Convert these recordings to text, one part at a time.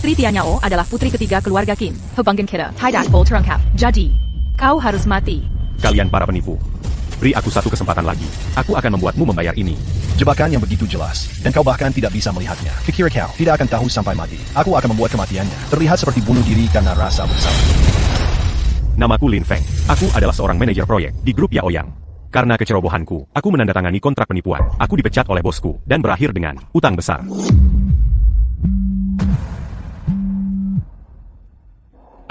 Istri Tianyao adalah putri ketiga keluarga Qin. Hubungan kita tidak terlengkap. Jadi, kau harus mati. Kalian para penipu. Beri aku satu kesempatan lagi. Aku akan membuatmu membayar ini. Jebakan yang begitu jelas, dan kau bahkan tidak bisa melihatnya. Kukira kau tidak akan tahu sampai mati. Aku akan membuat kematiannya terlihat seperti bunuh diri karena rasa bersalah. Namaku Lin Feng. Aku adalah seorang manajer proyek di grup Yaoyang. Karena kecerobohanku, aku menandatangani kontrak penipuan. Aku dipecat oleh bosku, dan berakhir dengan utang besar.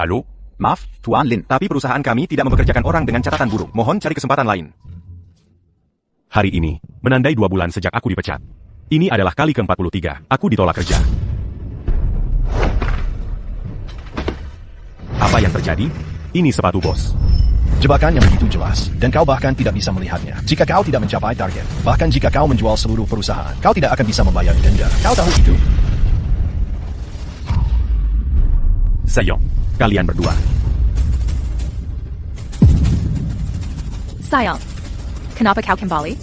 Halo? Maaf, Tuan Lin. Tapi perusahaan kami tidak mempekerjakan orang dengan catatan buruk. Mohon cari kesempatan lain. Hari ini, menandai 2 bulan sejak aku dipecat. Ini adalah kali ke-43, aku ditolak kerja. Apa yang terjadi? Ini sepatu bos. Jebakan yang begitu jelas, dan kau bahkan tidak bisa melihatnya. Jika kau tidak mencapai target, bahkan jika kau menjual seluruh perusahaan, kau tidak akan bisa membayar denda. Kau tahu itu? Sayong, kalian berdua. Sayang, kenapa kau kembali?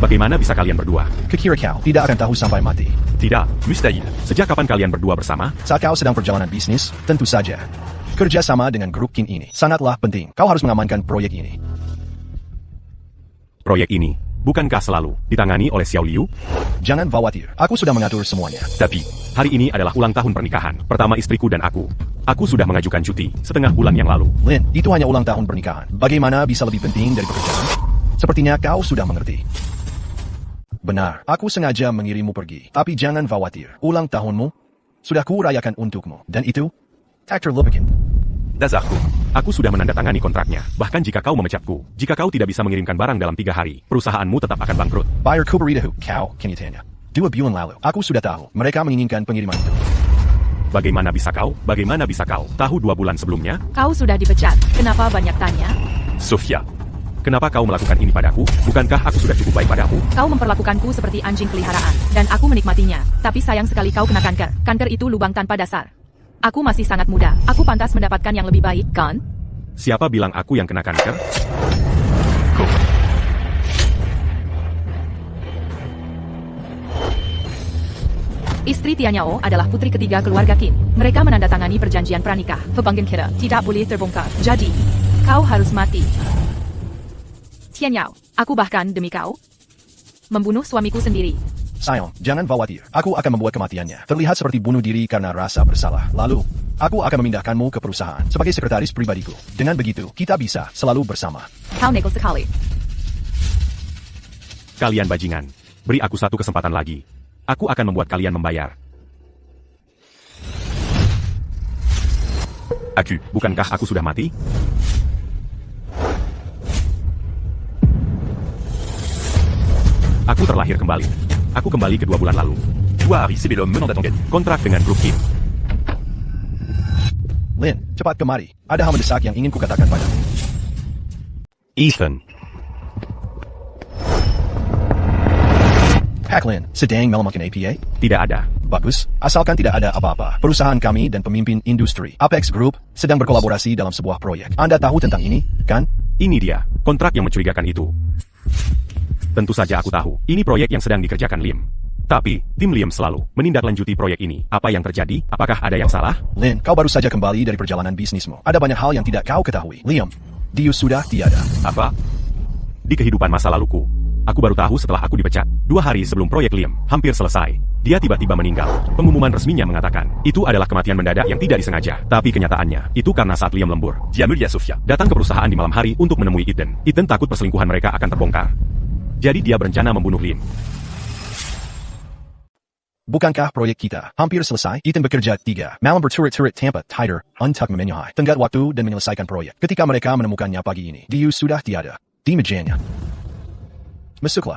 Bagaimana bisa kalian berdua? Kukira kau tidak akan tahu sampai mati. Tidak, mustahil. Sejak kapan kalian berdua bersama? Saat kau sedang perjalanan bisnis, tentu saja. Kerja sama dengan grup Qin ini sangatlah penting. Kau harus mengamankan proyek ini. Proyek ini, bukankah selalu ditangani oleh Xiao Liu? Jangan khawatir, aku sudah mengatur semuanya. Tapi, hari ini adalah ulang tahun pernikahan pertama istriku dan aku. Aku sudah mengajukan cuti setengah bulan yang lalu. Lin, itu hanya ulang tahun pernikahan. Bagaimana bisa lebih penting dari pekerjaan? Sepertinya kau sudah mengerti. Benar, aku sengaja mengirimmu pergi. Tapi jangan khawatir, ulang tahunmu sudah kurayakan untukmu. Dan itu tak terlupakan. Dasarku, aku sudah menandatangani kontraknya. Bahkan jika kau memecatku, jika kau tidak bisa mengirimkan barang dalam 3 hari, perusahaanmu tetap akan bangkrut. Bayar kuberitahu kau, kenyataannya. 2 bulan lalu, aku sudah tahu mereka menginginkan pengiriman itu. Bagaimana bisa kau? Bagaimana bisa kau? Tahu 2 bulan sebelumnya? Kau sudah dipecat. Kenapa banyak tanya? Sofia, kenapa kau melakukan ini padaku? Bukankah aku sudah cukup baik padamu? Kau memperlakukanku seperti anjing peliharaan, dan aku menikmatinya. Tapi sayang sekali kau kena kanker. Kanker itu lubang tanpa dasar. Aku masih sangat muda. Aku pantas mendapatkan yang lebih baik, kan? Siapa bilang aku yang kena kanker? Kok? Istri Tianyao adalah putri ketiga keluarga Qin. Mereka menandatangani perjanjian pranikah. Hubungan kita tidak boleh terbongkar. Jadi, kau harus mati. Tianyao, aku bahkan demi kau membunuh suamiku sendiri. Sayang, jangan khawatir. Aku akan membuat kematiannya terlihat seperti bunuh diri karena rasa bersalah. Lalu, aku akan memindahkanmu ke perusahaan sebagai sekretaris pribadiku. Dengan begitu, kita bisa selalu bersama. Kau nego sekali. Kalian bajingan. Beri aku satu kesempatan lagi. Aku akan membuat kalian membayar. Aku, bukankah aku sudah mati? Aku terlahir kembali. Aku kembali ke 2 bulan lalu. 2 hari sebelum menandatangani kontrak dengan grup Qin. Lin, cepat kemari. Ada hal mendesak yang ingin kukatakan padamu. Ethan. Pak Lin, sedang melemahkan APA? Tidak ada. Bagus, asalkan tidak ada apa-apa. Perusahaan kami dan pemimpin industri, Apex Group, sedang berkolaborasi dalam sebuah proyek. Anda tahu tentang ini, kan? Ini dia, kontrak yang mencurigakan itu. Tentu saja aku tahu, ini proyek yang sedang dikerjakan Lim. Tapi, tim Lim selalu menindaklanjuti proyek ini. Apa yang terjadi? Apakah ada yang salah? Lin, kau baru saja kembali dari perjalanan bisnismu. Ada banyak hal yang tidak kau ketahui. Liam, Diu sudah tiada. Apa? Di kehidupan masa laluku, aku baru tahu setelah aku dipecat. 2 hari sebelum proyek Lim hampir selesai, dia tiba-tiba meninggal. Pengumuman resminya mengatakan, itu adalah kematian mendadak yang tidak disengaja. Tapi kenyataannya, itu karena saat Liam lembur, Jamulia Sofia datang ke perusahaan di malam hari untuk menemui Ethan. Ethan takut perselingkuhan mereka akan terbongkar. Jadi dia berencana membunuh Lim. Bukankah proyek kita hampir selesai? Ethan bekerja 3 malam berturut-turut tanpa tidur untuk memenuhi tenggat waktu dan menyelesaikan proyek. Ketika mereka menemukannya pagi ini, Diu sudah tiada di mejanya. Masuklah.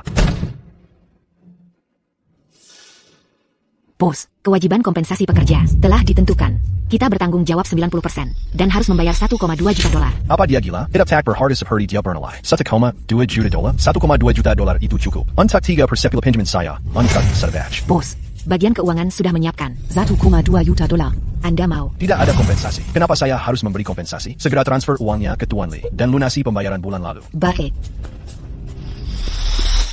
Bos, kewajiban kompensasi pekerja telah ditentukan. Kita bertanggung jawab 90% dan harus membayar 1,2 juta dolar. Apa dia gila? Hidup tak berharga seperti dia bernilai 1,2 juta dolar. 1,2 juta dolar itu cukup untuk 3% pinjaman saya. Untuk Savage. Bos, bagian keuangan sudah menyiapkan 1,2 juta dolar. Anda mau? Tidak ada kompensasi. Kenapa saya harus memberi kompensasi? Segera transfer uangnya ke Tuan Lee dan lunasi pembayaran bulan lalu. Baik.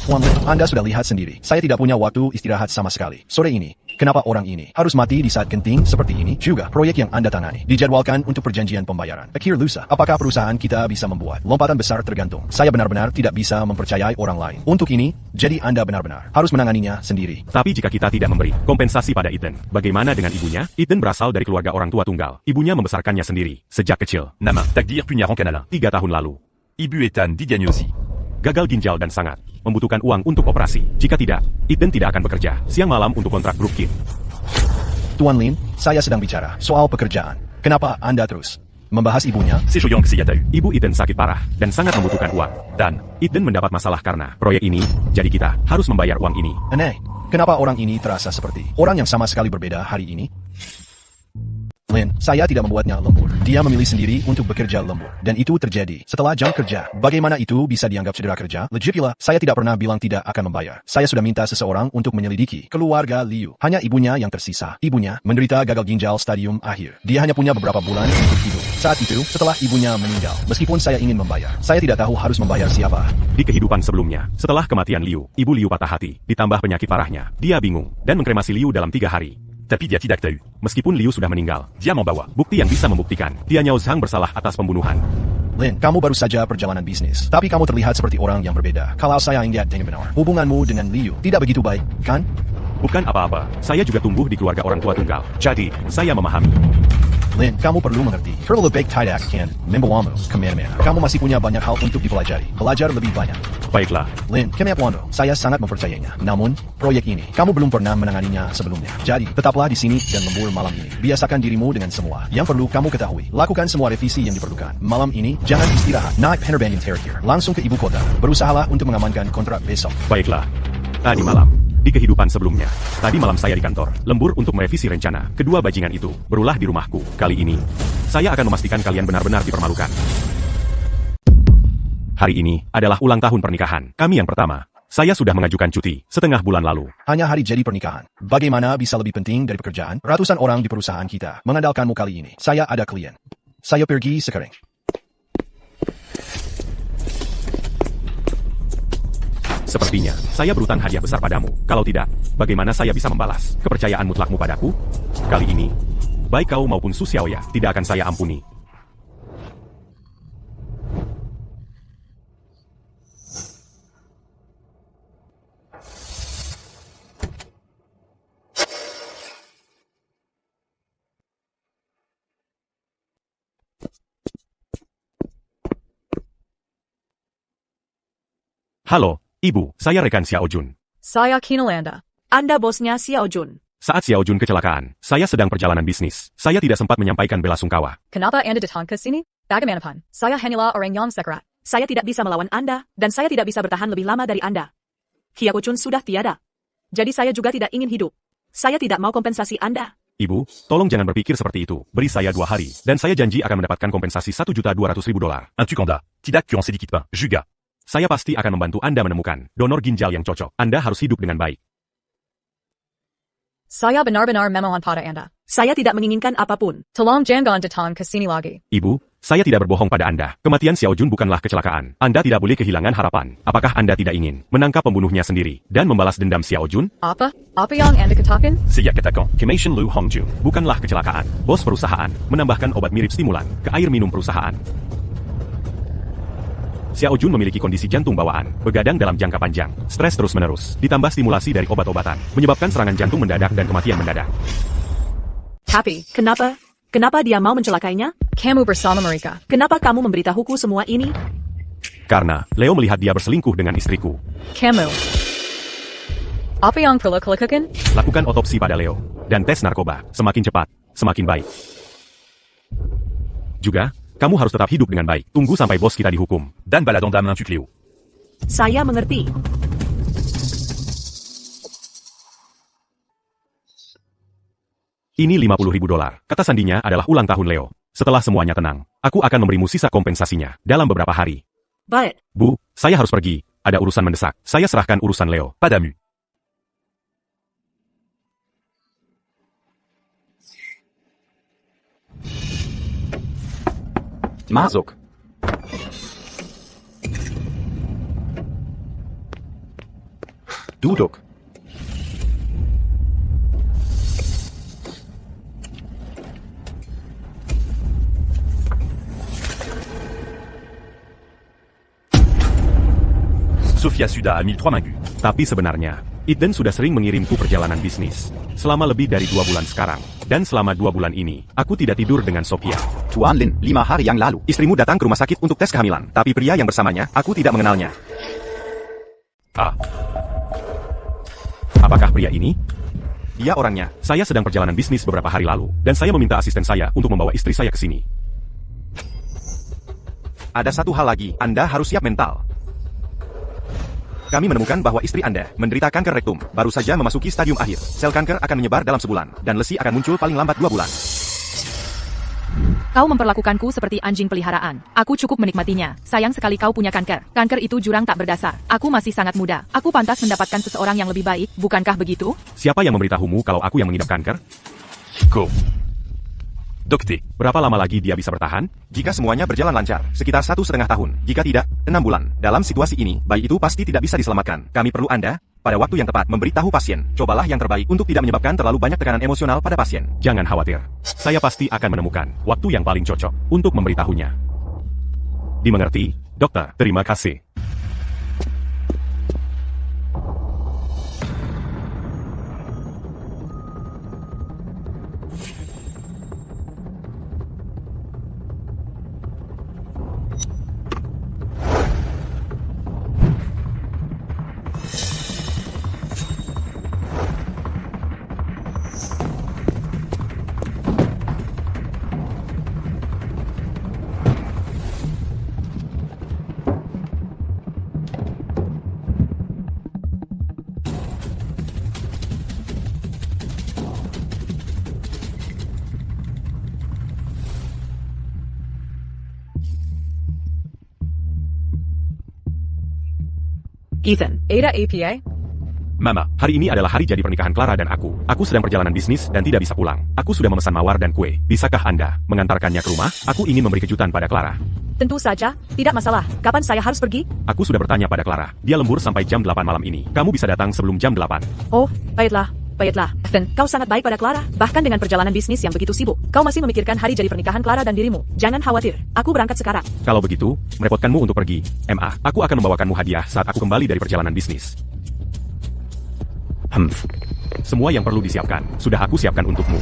Tuan Lee, Anda sudah lihat sendiri. Saya tidak punya waktu istirahat sama sekali. Sore ini, kenapa orang ini harus mati di saat genting seperti ini? Juga, proyek yang Anda tangani dijadwalkan untuk perjanjian pembayaran akhir lusa. Apakah perusahaan kita bisa membuat lompatan besar tergantung? Saya benar-benar tidak bisa mempercayai orang lain. Untuk ini, jadi Anda benar-benar harus menanganinya sendiri. Tapi jika kita tidak memberi kompensasi pada Ethan, bagaimana dengan ibunya? Ethan berasal dari keluarga orang tua tunggal. Ibunya membesarkannya sendiri sejak kecil. Nama, takdir punyaran canalin. 3 tahun lalu. Ibu Ethan didiagnosi. Gagal ginjal dan sangat membutuhkan uang untuk operasi. Jika tidak, Ethan tidak akan bekerja siang malam untuk kontrak Brookkin. Tuan Lin, saya sedang bicara soal pekerjaan. Kenapa Anda terus membahas ibunya? C'est Joyang que Tau. Ibu Ethan sakit parah dan sangat membutuhkan uang. Dan Ethan mendapat masalah karena proyek ini, jadi kita harus membayar uang ini. Aneh, kenapa orang ini terasa seperti orang yang sama sekali berbeda hari ini? Lin, saya tidak membuatnya lembur. Dia memilih sendiri untuk bekerja lembur. Dan itu terjadi setelah jam kerja. Bagaimana itu bisa dianggap cedera kerja? Legitila, saya tidak pernah bilang tidak akan membayar. Saya sudah minta seseorang untuk menyelidiki keluarga Liu. Hanya ibunya yang tersisa. Ibunya menderita gagal ginjal stadium akhir. Dia hanya punya beberapa bulan untuk hidup. Saat itu, setelah ibunya meninggal, meskipun saya ingin membayar, saya tidak tahu harus membayar siapa. Di kehidupan sebelumnya, setelah kematian Liu, ibu Liu patah hati, ditambah penyakit parahnya. Dia bingung dan mengkremasi Liu dalam 3 hari. Tapi dia tidak tahu. Meskipun Liu sudah meninggal, Dia membawa bukti yang bisa membuktikan dia Niao Zhang bersalah atas pembunuhan. Lin, kamu baru saja perjalanan bisnis. Tapi kamu terlihat seperti orang yang berbeda. Kalau saya ingat dengan benar, hubunganmu dengan Liu tidak begitu baik, kan? Bukan apa-apa, saya juga tumbuh di keluarga orang tua tunggal. Jadi, saya memahami. Lin, kamu perlu mengerti. Kalau lebih tidak kan membawamu kemana-mana. Kamu masih punya banyak hal untuk dipelajari. Belajar lebih banyak. Baiklah, Lin, kemampuanmu, saya sangat mempercayainya. Namun, proyek ini, kamu belum pernah menanganinya sebelumnya. Jadi, tetaplah di sini dan lembur malam ini. Biasakan dirimu dengan semua yang perlu kamu ketahui. Lakukan semua revisi yang diperlukan. Malam ini, jangan istirahat. Naik penerbangan terakhir. Langsung ke ibu kota. Berusahalah untuk mengamankan kontrak besok. baiklah. Tadi malam, di kehidupan sebelumnya, tadi malam saya di kantor, lembur untuk merevisi rencana. Kedua bajingan itu berulah di rumahku. Kali ini, saya akan memastikan kalian benar-benar dipermalukan. Hari ini adalah ulang tahun pernikahan kami yang pertama. Saya sudah mengajukan cuti setengah bulan lalu. Hanya hari jadi pernikahan. Bagaimana bisa lebih penting dari pekerjaan? Ratusan orang di perusahaan kita mengandalkanmu kali ini. Saya ada klien. Saya pergi sekarang. Sepertinya, saya berutang hadiah besar padamu. Kalau tidak, bagaimana saya bisa membalas kepercayaan mutlakmu padaku? Kali ini, baik kau maupun Su Xiaoya tidak akan saya ampuni. Halo, Ibu, saya rekan Xiao Jun. Saya Kinalanda. Anda bosnya Xiao Jun. Saat Xiao Jun kecelakaan, saya sedang perjalanan bisnis. Saya tidak sempat menyampaikan bela sungkawa. Kenapa Anda datang ke sini? Bagaimanapun, saya hanyalah orang yang sekarat. Saya tidak bisa melawan Anda, dan saya tidak bisa bertahan lebih lama dari Anda. Xiao Jun sudah tiada. Jadi saya juga tidak ingin hidup. Saya tidak mau kompensasi Anda. Ibu, tolong jangan berpikir seperti itu. Beri saya 2 hari, dan saya janji akan mendapatkan kompensasi $1.200.000. Un tu kanda. Tidak tu en sédikit pas. Juga. Saya pasti akan membantu Anda menemukan donor ginjal yang cocok. Anda harus hidup dengan baik. Saya benar-benar memohon pada Anda. Saya tidak menginginkan apapun. Tolong jangan datang ke sini lagi. Ibu, saya tidak berbohong pada Anda. Kematian Xiao Jun bukanlah kecelakaan. Anda tidak boleh kehilangan harapan. Apakah Anda tidak ingin menangkap pembunuhnya sendiri dan membalas dendam Xiao Jun? Apa? Apa yang Anda katakan? Siap katakan. Kemation Lu Hongjun bukanlah kecelakaan. Bos perusahaan menambahkan obat mirip stimulan ke air minum perusahaan. Xiao Jun memiliki kondisi jantung bawaan, begadang dalam jangka panjang, stres terus-menerus, ditambah stimulasi dari obat-obatan, menyebabkan serangan jantung mendadak dan kematian mendadak. Tapi, kenapa? Kenapa dia mau mencelakainya? Kamu bersama mereka. Kenapa kamu memberitahuku semua ini? Karena Leo melihat dia berselingkuh dengan istriku. Kamu. Apa yang perlu kulakukan? Lakukan otopsi pada Leo, dan tes narkoba. Semakin cepat, semakin baik. Juga, kamu harus tetap hidup dengan baik. Tunggu sampai bos kita dihukum. Dan baladon dame tu Cléo. Saya mengerti. Ini $50.000. Kata sandinya adalah ulang tahun Leo. Setelah semuanya tenang, aku akan memberimu sisa kompensasinya dalam beberapa hari. Baik. Bu, saya harus pergi. Ada urusan mendesak. Saya serahkan urusan Leo padamu. Masuk. Duduk. Sophia Suda a 1003 Magu. Tapi sebenarnya, Eden sudah sering mengirimku perjalanan bisnis. Selama lebih dari 2 bulan sekarang. Dan selama 2 bulan ini, aku tidak tidur dengan Sophia. Tuan Lin, 5 hari yang lalu, istrimu datang ke rumah sakit untuk tes kehamilan. Tapi pria yang bersamanya, aku tidak mengenalnya. Ah, Apakah pria ini? Dia orangnya. Saya sedang perjalanan bisnis beberapa hari lalu, dan saya meminta asisten saya untuk membawa istri saya ke sini. Ada satu hal lagi, Anda harus siap mental. Kami menemukan bahwa istri Anda menderita kanker rektum, baru saja memasuki stadium akhir. Sel kanker akan menyebar dalam sebulan, dan lesi akan muncul paling lambat 2 bulan. Kau memperlakukanku seperti anjing peliharaan. Aku cukup menikmatinya. Sayang sekali kau punya kanker. Kanker itu jurang tak berdasar. Aku masih sangat muda. Aku pantas mendapatkan seseorang yang lebih baik, bukankah begitu? Siapa yang memberitahumu kalau aku yang mengidap kanker? Go. Docté. Berapa lama lagi dia bisa bertahan? Jika semuanya berjalan lancar, sekitar 1,5 tahun. Jika tidak, 6 bulan. Dalam situasi ini, bayi itu pasti tidak bisa diselamatkan. Kami perlu Anda, pada waktu yang tepat, memberitahu pasien. Cobalah yang terbaik untuk tidak menyebabkan terlalu banyak tekanan emosional pada pasien. Jangan khawatir. Saya pasti akan menemukan waktu yang paling cocok untuk memberitahunya. Dimengerti, dokter. Terima kasih. Ethan, Ada APA? Mama, hari ini adalah hari jadi pernikahan Clara dan aku. Aku sedang perjalanan bisnis dan tidak bisa pulang. Aku sudah memesan mawar dan kue. Bisakah Anda mengantarkannya ke rumah? Aku ingin memberi kejutan pada Clara. Tentu saja, tidak masalah. Kapan saya harus pergi? Aku sudah bertanya pada Clara. Dia lembur sampai jam 8 malam ini. Kamu bisa datang sebelum jam 8. Oh, baiklah. Baiklah, Ethan, kau sangat baik pada Clara. Bahkan dengan perjalanan bisnis yang begitu sibuk, kau masih memikirkan hari jadi pernikahan Clara dan dirimu. Jangan khawatir, aku berangkat sekarang. Kalau begitu, merepotkanmu untuk pergi. MA, aku akan membawakanmu hadiah saat aku kembali dari perjalanan bisnis. Semua yang perlu disiapkan, sudah aku siapkan untukmu.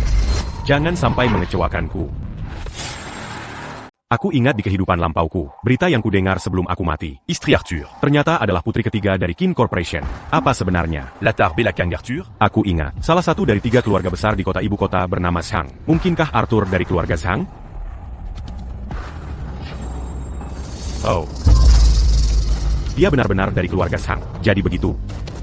Jangan sampai mengecewakanku. Aku ingat di kehidupan lampauku, berita yang kudengar sebelum aku mati. Istri Arthur. Ternyata adalah putri ketiga dari Kin Corporation. Apa sebenarnya? Latar Belakang Arthur. Aku ingat, salah satu dari 3 keluarga besar di kota ibu kota bernama Zhang. Mungkinkah Arthur dari keluarga Zhang? Oh. Dia benar-benar dari keluarga Zhang. Jadi begitu.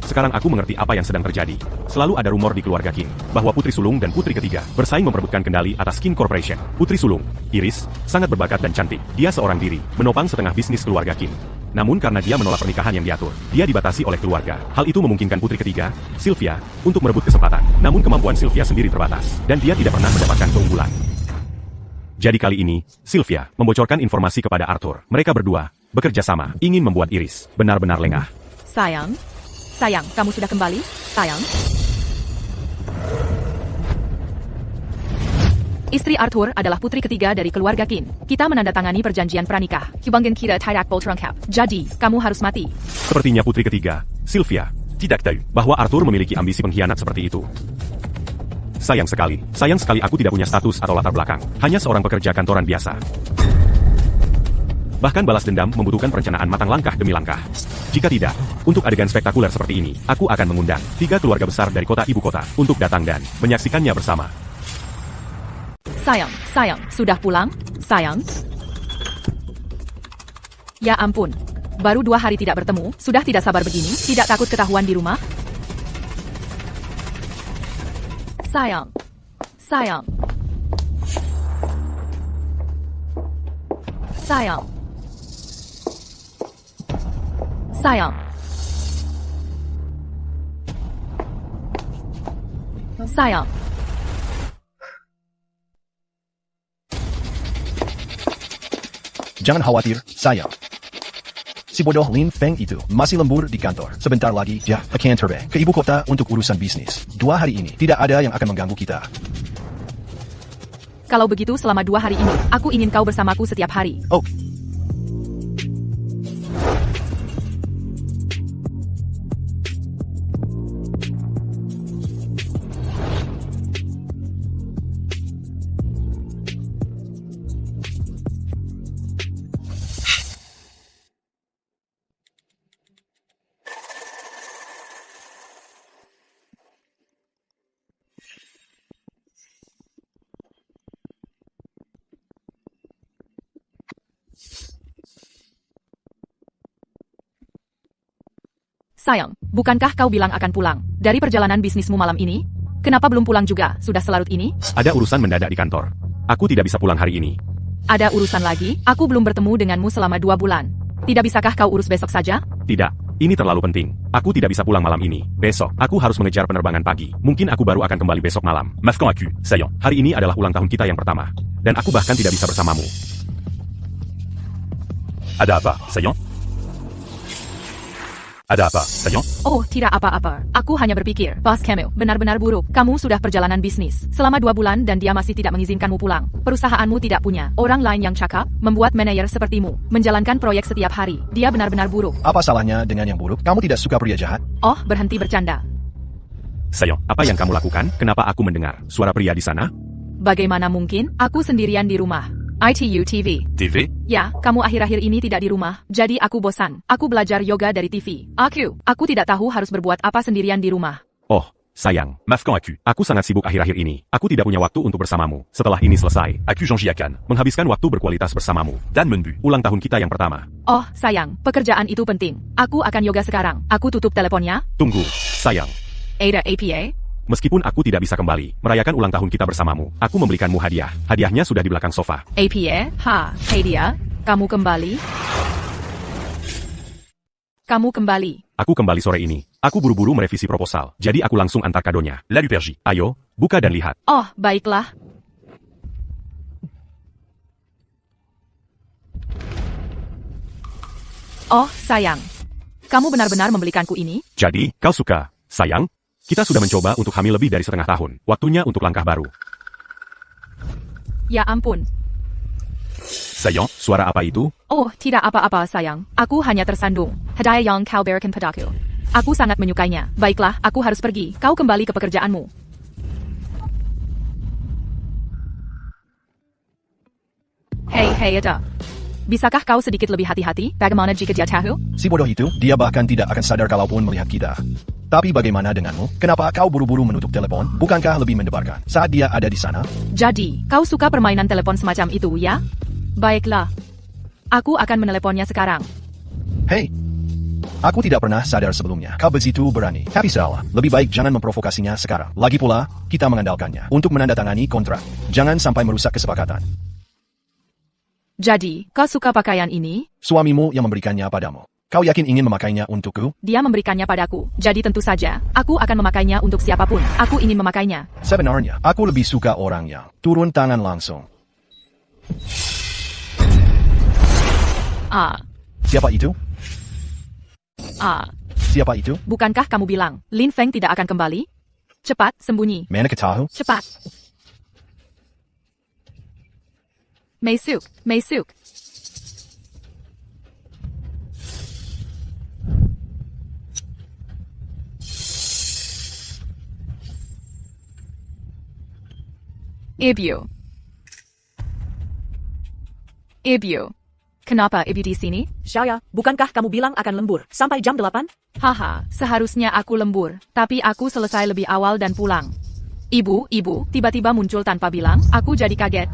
Sekarang aku mengerti apa yang sedang terjadi. Selalu ada rumor di keluarga King, bahwa putri sulung dan putri ketiga bersaing memperebutkan kendali atas King Corporation. Putri sulung, Iris, sangat berbakat dan cantik. Dia seorang diri, menopang setengah bisnis keluarga King. Namun karena dia menolak pernikahan yang diatur, dia dibatasi oleh keluarga. Hal itu memungkinkan putri ketiga, Sylvia, untuk merebut kesempatan. Namun kemampuan Sylvia sendiri terbatas, dan dia tidak pernah mendapatkan keunggulan. Jadi kali ini, Sylvia membocorkan informasi kepada Arthur. Mereka berdua bekerja sama, ingin membuat Iris benar-benar lengah. Sayang, kamu sudah kembali? Sayang. Istri Arthur adalah putri ketiga dari keluarga Qin. Kita menandatangani perjanjian pranikah. Hubungan kita tidak terangkap. Jadi, kamu harus mati. Sepertinya putri ketiga, Sylvia, tidak tahu bahwa Arthur memiliki ambisi pengkhianat seperti itu. Sayang sekali aku tidak punya status atau latar belakang. Hanya seorang pekerja kantoran biasa. Bahkan balas dendam membutuhkan perencanaan matang langkah demi langkah. Jika tidak, untuk adegan spektakuler seperti ini, aku akan mengundang 3 keluarga besar dari kota ibu kota untuk datang dan menyaksikannya bersama. Sayang, sudah pulang? Sayang? Ya ampun, baru 2 hari tidak bertemu, sudah tidak sabar begini, tidak takut ketahuan di rumah? Sayang. Sayang. Jangan khawatir, sayang. Si bodoh Lin Feng itu masih lembur di kantor. Sebentar lagi dia akan terbang ke ibu kota untuk urusan bisnis. 2 hari ini tidak ada yang akan mengganggu kita. Kalau begitu selama 2 hari ini, aku ingin kau bersamaku setiap hari. Oh, Sayang, bukankah kau bilang akan pulang dari perjalanan bisnismu malam ini? Kenapa belum pulang juga, sudah selarut ini? Ada urusan mendadak di kantor. Aku tidak bisa pulang hari ini. Ada urusan lagi? Aku belum bertemu denganmu selama 2 bulan. Tidak bisakah kau urus besok saja? Tidak, ini terlalu penting. Aku tidak bisa pulang malam ini. Besok, aku harus mengejar penerbangan pagi. Mungkin aku baru akan kembali besok malam. Maafkan aku, sayang. Hari ini adalah ulang tahun kita yang pertama. Dan aku bahkan tidak bisa bersamamu. Ada apa, sayang? Ada apa, sayang? Oh, tidak apa-apa. Aku hanya berpikir, Bos Camille, benar-benar buruk. Kamu sudah perjalanan bisnis selama 2 bulan dan dia masih tidak mengizinkanmu pulang. Perusahaanmu tidak punya orang lain yang cakap, membuat manajer sepertimu, menjalankan proyek setiap hari. Dia benar-benar buruk. Apa salahnya dengan yang buruk? Kamu tidak suka pria jahat? Oh, berhenti bercanda. Sayang, apa yang kamu lakukan? Kenapa aku mendengar suara pria di sana? Bagaimana mungkin? Aku sendirian di rumah. ITU TV. TV? Ya, kamu akhir-akhir ini tidak di rumah, jadi aku bosan. Aku belajar yoga dari TV. Aku tidak tahu harus berbuat apa sendirian di rumah. Oh, sayang. Maafkan aku. Aku sangat sibuk akhir-akhir ini. Aku tidak punya waktu untuk bersamamu. Setelah ini selesai, Aku janji akan menghabiskan waktu berkualitas bersamamu. dan menbu. Ulang tahun kita yang pertama. Oh, sayang, pekerjaan itu penting. Aku akan yoga sekarang. Aku tutup teleponnya. Tunggu, sayang. Ada APA? Meskipun aku tidak bisa kembali merayakan ulang tahun kita bersamamu, aku memberikanmu hadiah. Hadiahnya sudah di belakang sofa. APA? Hey dia, kamu kembali? Kamu kembali. Aku kembali sore ini. Aku buru-buru merevisi proposal, jadi aku langsung antar kadonya. La Lupergie. Ayo, buka dan lihat. Oh, baiklah. Oh, sayang. Kamu benar-benar membelikanku ini? Jadi, kau suka, sayang? Kita sudah mencoba untuk hamil lebih dari setengah tahun. Waktunya untuk langkah baru. Ya ampun. Sayang, suara apa itu? Oh, tidak apa-apa sayang. Aku hanya tersandung. Hadiah yang kau berikan padaku. Aku sangat menyukainya. Baiklah, aku harus pergi. Kau kembali ke pekerjaanmu. Hey Ada. Bisakah kau sedikit lebih hati-hati? Bagaimana jika dia tahu? Si bodoh itu, dia bahkan tidak akan sadar kalaupun melihat kita. Tapi bagaimana denganmu? Kenapa kau buru-buru menutup telepon? Bukankah lebih mendebarkan saat dia ada di sana? Jadi, kau suka permainan telepon semacam itu, ya? Baiklah. Aku akan meneleponnya sekarang. Hei, aku tidak pernah sadar sebelumnya. Kau begitu berani. Tapi salah. Lebih baik jangan memprovokasinya sekarang. Lagi pula, kita mengandalkannya untuk menandatangani kontrak. Jangan sampai merusak kesepakatan. Jadi, kau suka pakaian ini? Suamimu yang memberikannya padamu. Kau yakin ingin memakainya untukku? Dia memberikannya padaku, jadi tentu saja, aku akan memakainya untuk siapapun. Aku ingin memakainya. Sebenarnya, aku lebih suka orang yang turun tangan langsung. Siapa itu? Siapa itu? Bukankah kamu bilang, Lin Feng tidak akan kembali? Cepat, sembunyi. Mana ketahu? Cepat. Mei Suk. Ibu. Kenapa Ibu di sini? Shaya, bukankah kamu bilang akan lembur sampai jam 8? Haha, seharusnya aku lembur, tapi aku selesai lebih awal dan pulang. Ibu, tiba-tiba muncul tanpa bilang, aku jadi kaget.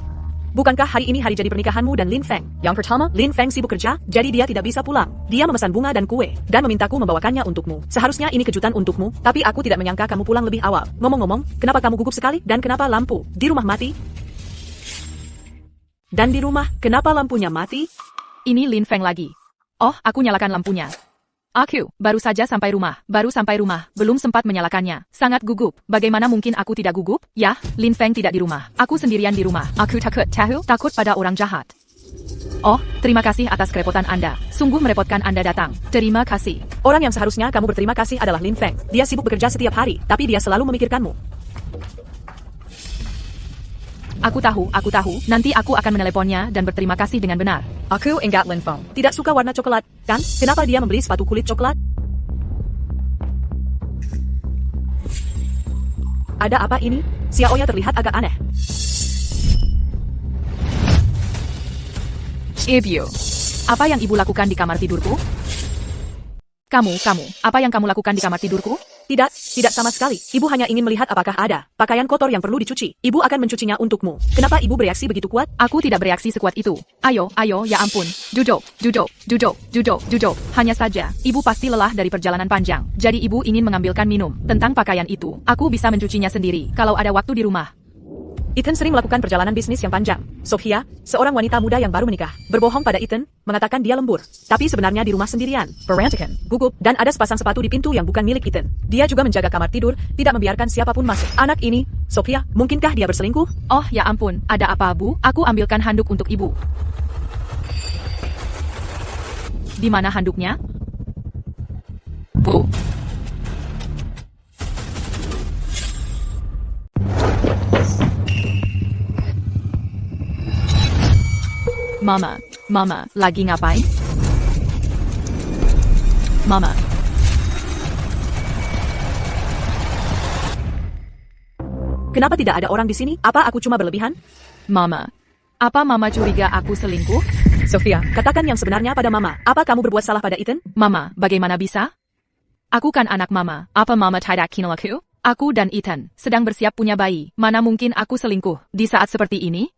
Bukankah hari ini hari jadi pernikahanmu dan Lin Feng? Yang pertama, Lin Feng sibuk kerja, jadi dia tidak bisa pulang. Dia memesan bunga dan kue, dan memintaku membawakannya untukmu. Seharusnya ini kejutan untukmu, tapi aku tidak menyangka kamu pulang lebih awal. Ngomong-ngomong, kenapa kamu gugup sekali, dan kenapa lampu di rumah mati? Dan di rumah, kenapa lampunya mati? Ini Lin Feng lagi. Oh, aku nyalakan lampunya. Aku baru sampai rumah, belum sempat menyalakannya. Sangat gugup. Bagaimana mungkin aku tidak gugup? Ya, Lin Feng tidak di rumah. Aku sendirian di rumah. Aku takut pada orang jahat. Oh, terima kasih atas kerepotan Anda. Sungguh merepotkan Anda datang. Terima kasih. Orang yang seharusnya kamu berterima kasih adalah Lin Feng. Dia sibuk bekerja setiap hari, tapi dia selalu memikirkanmu. Aku tahu. Nanti aku akan meneleponnya dan berterima kasih dengan benar. Aku enggak Lin Feng. Tidak suka warna coklat, kan? Kenapa dia membeli sepatu kulit coklat? Ada apa ini? Xiaoya terlihat agak aneh. Ibu, apa yang ibu lakukan di kamar tidurku? Kamu, apa yang kamu lakukan di kamar tidurku? Tidak sama sekali. Ibu hanya ingin melihat apakah ada pakaian kotor yang perlu dicuci. Ibu akan mencucinya untukmu. Kenapa ibu bereaksi begitu kuat? Aku tidak bereaksi sekuat itu. Ayo, ya ampun. Duduk. Hanya saja, ibu pasti lelah dari perjalanan panjang. Jadi ibu ingin mengambilkan minum. Tentang pakaian itu, aku bisa mencucinya sendiri kalau ada waktu di rumah. Ethan sering melakukan perjalanan bisnis yang panjang. Sophia, seorang wanita muda yang baru menikah, berbohong pada Ethan, mengatakan dia lembur. Tapi sebenarnya di rumah sendirian, berantakan, gugup, dan ada sepasang sepatu di pintu yang bukan milik Ethan. Dia juga menjaga kamar tidur, tidak membiarkan siapapun masuk. Anak ini, Sophia, mungkinkah dia berselingkuh? Oh, ya ampun, ada apa, Bu? Aku ambilkan handuk untuk ibu. Di mana handuknya? Bu. Mama, lagi ngapain? Mama. Kenapa tidak ada orang di sini? Apa aku cuma berlebihan? Mama. Apa Mama curiga aku selingkuh? Sophia, katakan yang sebenarnya pada Mama. Apa kamu berbuat salah pada Ethan? Mama, bagaimana bisa? Aku kan anak Mama. Apa Mama tidak kenal aku? Aku dan Ethan sedang bersiap punya bayi. Mana mungkin aku selingkuh di saat seperti ini?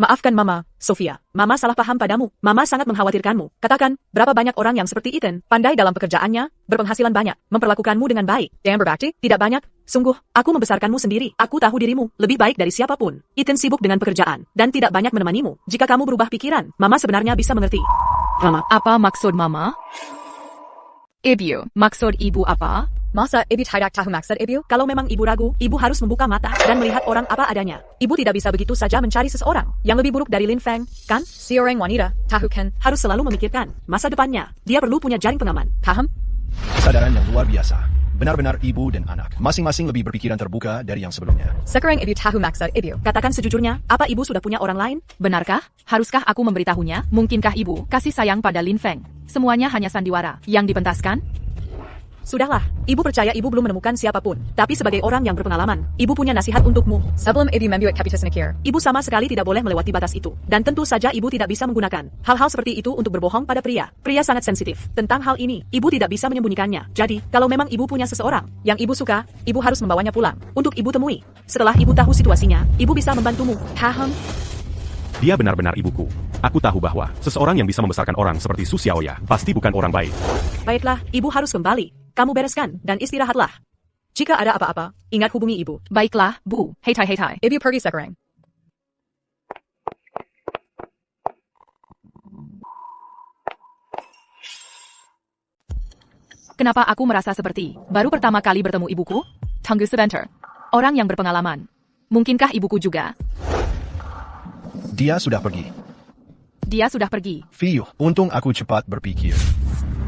Maafkan Mama, Sophia. Mama salah paham padamu. Mama sangat mengkhawatirkanmu. Katakan, berapa banyak orang yang seperti Ethan, pandai dalam pekerjaannya, berpenghasilan banyak, memperlakukanmu dengan baik. Yang berbakti, tidak banyak. Sungguh, aku membesarkanmu sendiri. Aku tahu dirimu lebih baik dari siapapun. Ethan sibuk dengan pekerjaan, dan tidak banyak menemanimu. Jika kamu berubah pikiran, Mama sebenarnya bisa mengerti. Mama, apa maksud Mama? Ibu, maksud ibu apa? Masa ibu tidak tahu maksud ibu? Kalau memang ibu ragu, ibu harus membuka mata dan melihat orang apa adanya. Ibu tidak bisa begitu saja mencari seseorang yang lebih buruk dari Lin Feng, kan? Si orang wanita, tahu kan, harus selalu memikirkan masa depannya. Dia perlu punya jaring pengaman, paham? Kesadaran yang luar biasa. Benar-benar ibu dan anak, masing-masing lebih berpikiran terbuka dari yang sebelumnya. Sekarang ibu tahu maksud ibu. Katakan sejujurnya, apa ibu sudah punya orang lain? Benarkah? Haruskah aku memberitahunya? Mungkinkah ibu kasih sayang pada Lin Feng? Semuanya hanya sandiwara yang dipentaskan? Sudahlah, ibu percaya ibu belum menemukan siapapun. Tapi sebagai orang yang berpengalaman, ibu punya nasihat untukmu. Sebelum ibu membuat keputusan akhir, ibu sama sekali tidak boleh melewati batas itu. Dan tentu saja ibu tidak bisa menggunakan hal-hal seperti itu untuk berbohong pada pria. Pria sangat sensitif. Tentang hal ini, ibu tidak bisa menyembunyikannya. Jadi, kalau memang ibu punya seseorang yang ibu suka, ibu harus membawanya pulang untuk ibu temui. Setelah ibu tahu situasinya, ibu bisa membantumu. Paham? Dia benar-benar ibuku. Aku tahu bahwa seseorang yang bisa membesarkan orang seperti Su Xiaoya pasti bukan orang baik. Baiklah, ibu harus kembali. Kamu bereskan dan istirahatlah. Jika ada apa-apa, ingat hubungi ibu. Baiklah, Bu. Hei tai. Ibu pergi sekarang. Kenapa aku merasa seperti baru pertama kali bertemu ibuku? Tunggu sebentar. Orang yang berpengalaman. Mungkinkah ibuku juga? Dia sudah pergi. Dia sudah pergi. Fiu, untung aku cepat berpikir.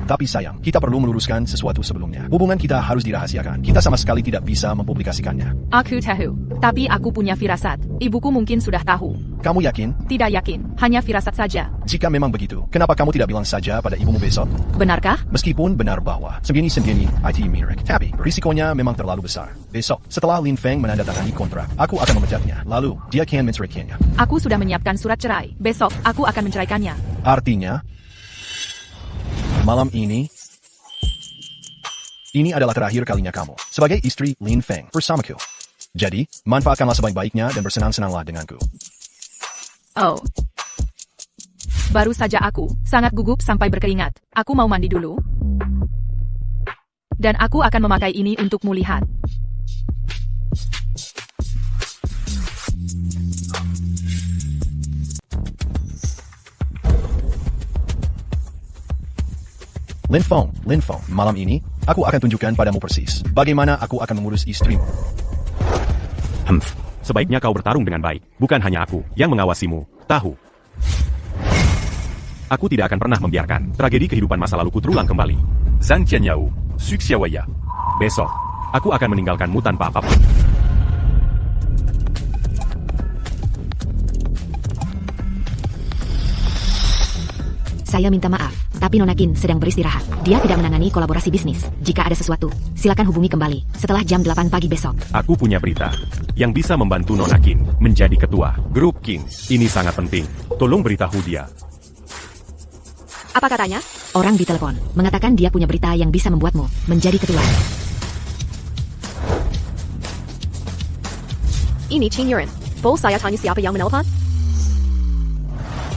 Tapi sayang, kita perlu meluruskan sesuatu sebelumnya. Hubungan kita harus dirahasiakan. Kita sama sekali tidak bisa mempublikasikannya. Aku tahu. Tapi aku punya firasat. Ibuku mungkin sudah tahu. Kamu yakin? Tidak yakin. Hanya firasat saja. Jika memang begitu, kenapa kamu tidak bilang saja pada ibumu besok? Benarkah? Meskipun benar bahwa sembunyi-sembunyi IT milik, tapi risikonya memang terlalu besar. Besok, setelah Lin Feng menandatangani kontrak, aku akan memecatnya. Lalu, dia akan menceraikannya. Aku sudah menyiapkan surat cerai. Besok, aku akan menceraikannya. Artinya, malam ini adalah terakhir kalinya kamu sebagai istri Lin Feng bersamaku. Jadi, manfaatkanlah sebaik-baiknya dan bersenang-senanglah denganku. Oh. Baru saja aku sangat gugup sampai berkeringat. Aku mau mandi dulu. Dan aku akan memakai ini untukmu lihat. Lin Feng, malam ini, aku akan tunjukkan padamu persis bagaimana aku akan mengurus istrimu. Sebaiknya kau bertarung dengan baik. Bukan hanya aku yang mengawasimu. Tahu. Aku tidak akan pernah membiarkan tragedi kehidupan masa laluku terulang kembali. Zhang Qianyao, Su Xiaoya. Besok, aku akan meninggalkanmu tanpa apapun. Saya minta maaf, tapi Nona Qin sedang beristirahat. Dia tidak menangani kolaborasi bisnis. Jika ada sesuatu, silakan hubungi kembali setelah jam 8 pagi besok. Aku punya berita yang bisa membantu Nona Qin menjadi ketua grup Qin. Ini sangat penting. Tolong beritahu dia. Apa katanya? Orang ditelepon, mengatakan dia punya berita yang bisa membuatmu menjadi ketua. Ini Qin Yuren. Boleh saya tanya siapa yang menelpon?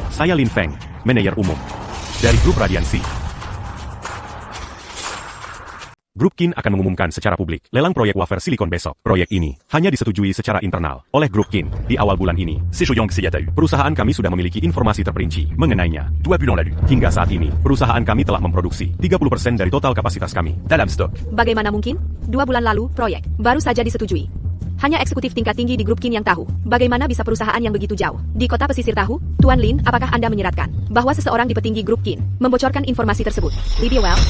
Saya Lin Feng, manajer umum. Dari grup Radiansi. Grup Qin akan mengumumkan secara publik lelang proyek wafer silikon besok. Proyek ini hanya disetujui secara internal oleh grup Qin di awal bulan ini. C'est Joyang Seyatahu. Perusahaan kami sudah memiliki informasi terperinci mengenainya. 2 buts dans la lune. Hingga saat ini, perusahaan kami telah memproduksi 30% dari total kapasitas kami. Dalam stok. Bagaimana mungkin? 2 bulan lalu, proyek baru saja disetujui. Hanya eksekutif tingkat tinggi di grup Qin yang tahu. Bagaimana bisa perusahaan yang begitu jauh di kota pesisir tahu? Tuan Lin, apakah Anda menyeratkan bahwa seseorang di petinggi grup Qin membocorkan informasi tersebut? Libya Well?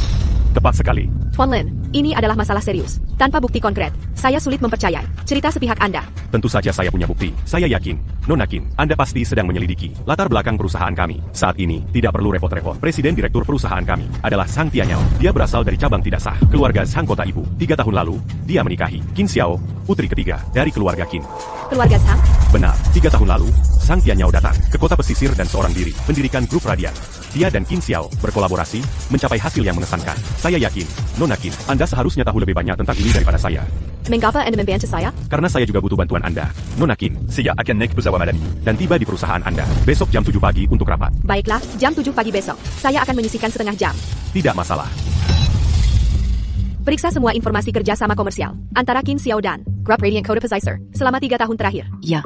Tepat sekali. Tuan Lin, ini adalah masalah serius. Tanpa bukti konkret, saya sulit mempercayai cerita sepihak Anda. Tentu saja saya punya bukti. Saya yakin, Nona Qin, Anda pasti sedang menyelidiki latar belakang perusahaan kami. Saat ini, tidak perlu repot-repot. Presiden direktur perusahaan kami adalah Sang Tianyao. Dia berasal dari cabang tidak sah, keluarga Sang Kota Ibu. 3 tahun lalu, dia menikahi Qin Xiao, putri ketiga dari keluarga Qin. Keluarga Sang? Benar, 3 tahun lalu, Sang Tianyao datang ke kota pesisir dan seorang diri mendirikan grup Radian. Dia dan Qin Xiao berkolaborasi, mencapai hasil yang mengesankan. Saya yakin, Nona Qin, Anda seharusnya tahu lebih banyak tentang ini daripada saya. Mengapa Anda membantu saya? Karena saya juga butuh bantuan Anda, Nona Qin, Saya akan naik pesawat malam ini. dan tiba di perusahaan Anda besok jam 7 pagi untuk rapat. Baiklah, jam 7 pagi besok. Saya akan menyisihkan setengah jam. Tidak masalah. Periksa semua informasi kerjasama komersial antara Qin Xiao dan Grup Radiant Code Possessor selama 3 tahun terakhir. Ya.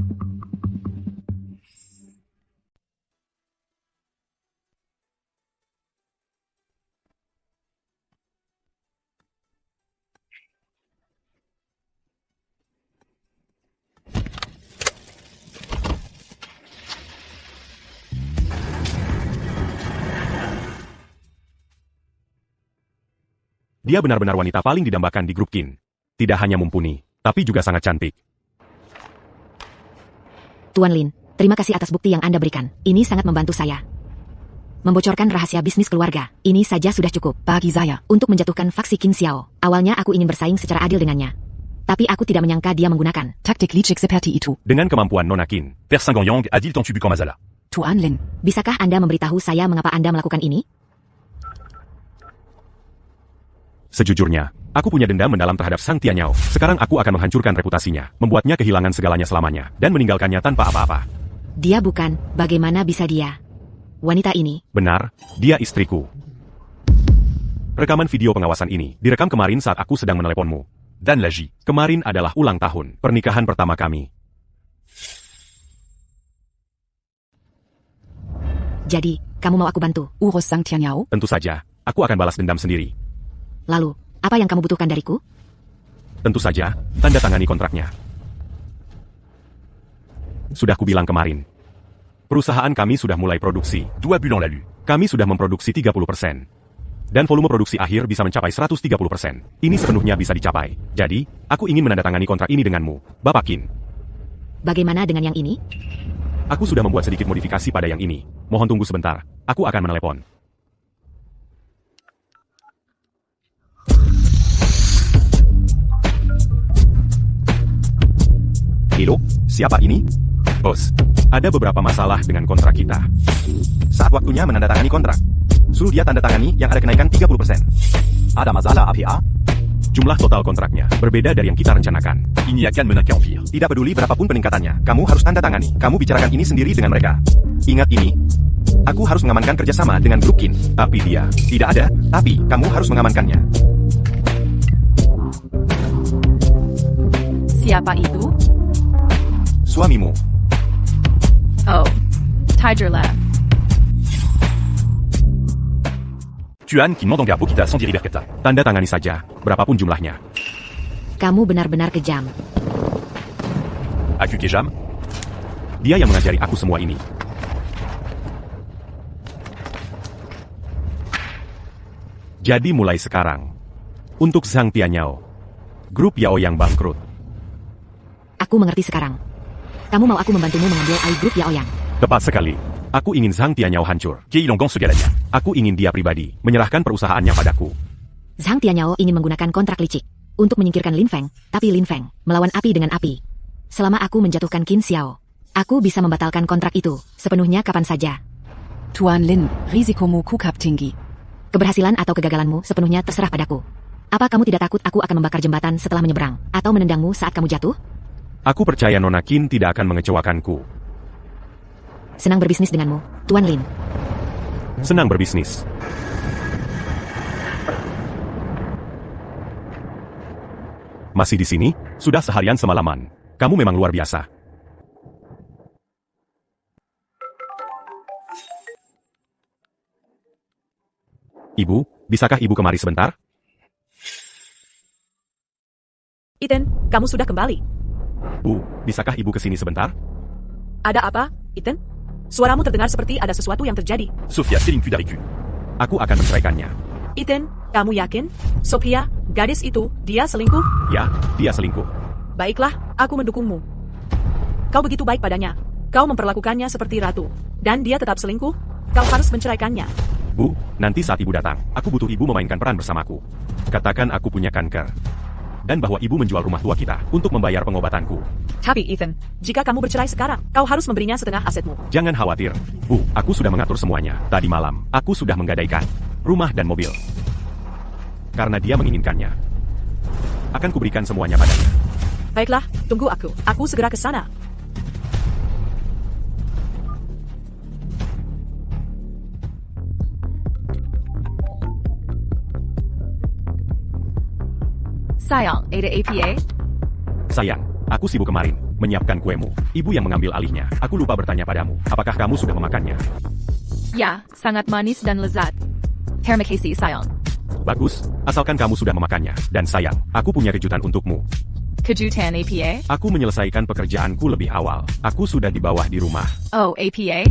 Dia benar-benar wanita paling didambakan di grup Qin. Tidak hanya mumpuni, tapi juga sangat cantik. Tuan Lin, terima kasih atas bukti yang Anda berikan. Ini sangat membantu saya. Membocorkan rahasia bisnis keluarga, ini saja sudah cukup bagi saya untuk menjatuhkan faksi Qin Xiao. Awalnya aku ingin bersaing secara adil dengannya. Tapi aku tidak menyangka dia menggunakan taktik licik seperti itu. Dengan kemampuan Nona Qin, Père Saint-Ganyang a-t-il tant tubu qu'en Mazala? Tuan Lin, bisakah Anda memberitahu saya mengapa Anda melakukan ini? sejujurnya, aku punya dendam mendalam terhadap Sang Tianyao. Sekarang aku akan menghancurkan reputasinya, membuatnya kehilangan segalanya selamanya, dan meninggalkannya tanpa apa-apa. Dia bukan, bagaimana bisa dia? Wanita ini, Benar, dia istriku. Rekaman video pengawasan ini direkam kemarin saat aku sedang meneleponmu. Dan Laji. Kemarin adalah ulang tahun pernikahan pertama kami. jadi, kamu mau aku bantu? Urus Sang Tianyao? Tentu saja, aku akan balas dendam sendiri. Lalu, apa yang kamu butuhkan dariku? Tentu saja, tanda tangani kontraknya. Sudah kubilang kemarin. Perusahaan kami sudah mulai produksi. 2 buts dans la lune. Kami sudah memproduksi 30%. Dan volume produksi akhir bisa mencapai 130%. Ini sepenuhnya bisa dicapai. Jadi, aku ingin menandatangani kontrak ini denganmu, Bapak Qin. Bagaimana dengan yang ini? Aku sudah membuat sedikit modifikasi pada yang ini. Mohon tunggu sebentar, aku akan menelepon. Halo, siapa ini? Bos, ada beberapa masalah dengan kontrak kita. Saat waktunya menandatangani kontrak. Suruh dia tanda tangani yang ada kenaikan 30%. Ada masalah APA? Jumlah total kontraknya berbeda dari yang kita rencanakan. Il n'y a qu'un menace qu'empire. Tidak peduli berapapun peningkatannya, kamu harus tanda tangani. Kamu bicarakan ini sendiri dengan mereka. Ingat ini. Aku harus mengamankan kerjasama dengan grup Qin. Tapi dia Tidak ada, tapi kamu harus mengamankannya. Siapa itu? Suamimu. Oh, Tiger Lab. Tuan qui demande en garbo kita sans diri berkata. tanda tangani saja, berapapun jumlahnya. Kamu benar-benar kejam. Aku kejam? Dia yang mengajari aku semua ini. Jadi mulai sekarang, untuk Sang Tianyao, grup Yao yang bangkrut. Aku mengerti sekarang. Kamu mau aku membantumu mengambil alih grup Yaoyang? Tepat sekali. Aku ingin Sang Tianyao hancur. Keilonggang segalanya. Aku ingin dia pribadi menyerahkan perusahaannya padaku. Zhang Tianyao ingin menggunakan kontrak licik untuk menyingkirkan Lin Feng, tapi Lin Feng melawan api dengan api. Selama aku menjatuhkan Qin Xiao, aku bisa membatalkan kontrak itu sepenuhnya kapan saja. Tuan Lin, risikomu cukup tinggi. Keberhasilan atau kegagalanmu sepenuhnya terserah padaku. Apa kamu tidak takut aku akan membakar jembatan setelah menyeberang, atau menendangmu saat kamu jatuh? Aku percaya Nona Qin tidak akan mengecewakanku. Senang berbisnis denganmu, Tuan Lin. Senang berbisnis. Masih di sini? Sudah seharian semalaman. Kamu memang luar biasa. Ibu, bisakah ibu kemari sebentar? Ethan, kamu sudah kembali. Bu, bisakah ibu kesini sebentar? Ada apa, Ethan? Suaramu terdengar seperti ada sesuatu yang terjadi. Sophia, c'est une d'Aricu. Aku akan menceraikannya. Ethan, kamu yakin? Sophia, gadis itu, dia selingkuh? Ya, dia selingkuh. Baiklah, aku mendukungmu. Kau begitu baik padanya. Kau memperlakukannya seperti ratu. Dan dia tetap selingkuh? Kau harus menceraikannya. Bu, nanti saat ibu datang, aku butuh ibu memainkan peran bersamaku. Katakan aku punya kanker. Dan bahwa ibu menjual rumah tua kita untuk membayar pengobatanku. Tapi Ethan, jika kamu bercerai sekarang, kau harus memberinya setengah asetmu. Jangan khawatir. Bu, aku sudah mengatur semuanya. Tadi malam, aku sudah menggadaikan rumah dan mobil. Karena dia menginginkannya. Akan kuberikan semuanya padanya. Baiklah, tunggu aku. Aku segera ke sana. Sayang, ada APA? Sayang, aku sibuk kemarin, menyiapkan kuemu. Ibu yang mengambil alihnya. Aku lupa bertanya padamu, apakah kamu sudah memakannya? Ya, sangat manis dan lezat. Terima kasih, sayang. Bagus, asalkan kamu sudah memakannya. Dan sayang, aku punya kejutan untukmu. Kejutan APA? Aku menyelesaikan pekerjaanku lebih awal. Aku sudah di bawah di rumah. Oh, APA?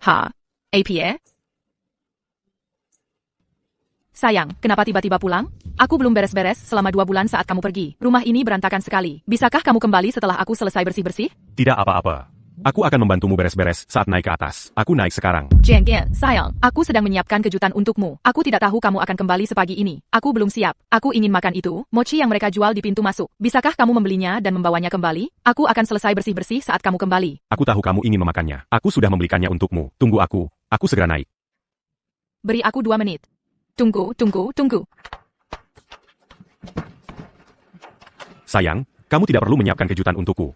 Ha? APA? Sayang, kenapa tiba-tiba pulang? Aku belum beres-beres selama 2 bulan saat kamu pergi. Rumah ini berantakan sekali. Bisakah kamu kembali setelah aku selesai bersih-bersih? Tidak apa-apa. Aku akan membantumu beres-beres saat naik ke atas. Aku naik sekarang. Jenggen, sayang, aku sedang menyiapkan kejutan untukmu. Aku tidak tahu kamu akan kembali sepagi ini. Aku belum siap. Aku ingin makan itu, mochi yang mereka jual di pintu masuk. Bisakah kamu membelinya dan membawanya kembali? Aku akan selesai bersih-bersih saat kamu kembali. Aku tahu kamu ingin memakannya. Aku sudah membelikannya untukmu. Tunggu aku. Aku segera naik. Beri aku 2 menit. Tunggu. Sayang, kamu tidak perlu menyiapkan kejutan untukku.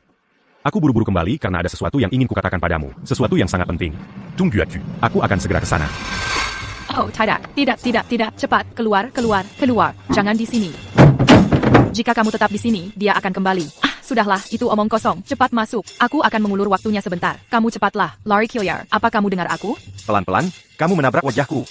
Aku buru-buru kembali karena ada sesuatu yang ingin kukatakan padamu. Sesuatu yang sangat penting. Tunggu aku. Aku akan segera ke sana. Oh, tidak. Cepat, keluar. Jangan di sini. Jika kamu tetap di sini, dia akan kembali. Sudahlah, itu omong kosong. Cepat masuk. Aku akan mengulur waktunya sebentar. Kamu cepatlah. Larry Killiar, apa kamu dengar aku? Pelan-pelan, kamu menabrak wajahku.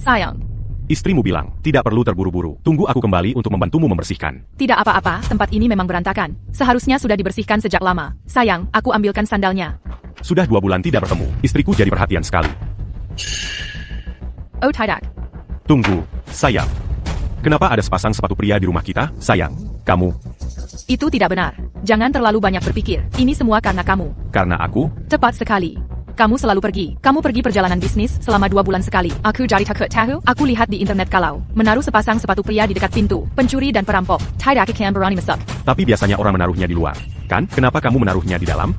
Sayang, Istrimu bilang, tidak perlu terburu-buru. Tunggu aku kembali untuk membantumu membersihkan. tidak apa-apa, tempat ini memang berantakan. Seharusnya sudah dibersihkan sejak lama. Sayang, aku ambilkan sandalnya. Sudah 2 bulan tidak bertemu. Istriku jadi perhatian sekali. Oh, tidak. Tunggu, sayang. Kenapa ada sepasang sepatu pria di rumah kita? Sayang, kamu. Itu tidak benar. Jangan terlalu banyak berpikir. Ini semua karena kamu. Karena aku? Tepat sekali. Kamu selalu pergi. Kamu pergi perjalanan bisnis selama 2 bulan sekali. Aku jadi takut tahu. Aku lihat di internet kalau menaruh sepasang sepatu pria di dekat pintu. Pencuri dan perampok. Tidak akan berani masuk. Tapi biasanya orang menaruhnya di luar. Kan? Kenapa kamu menaruhnya di dalam?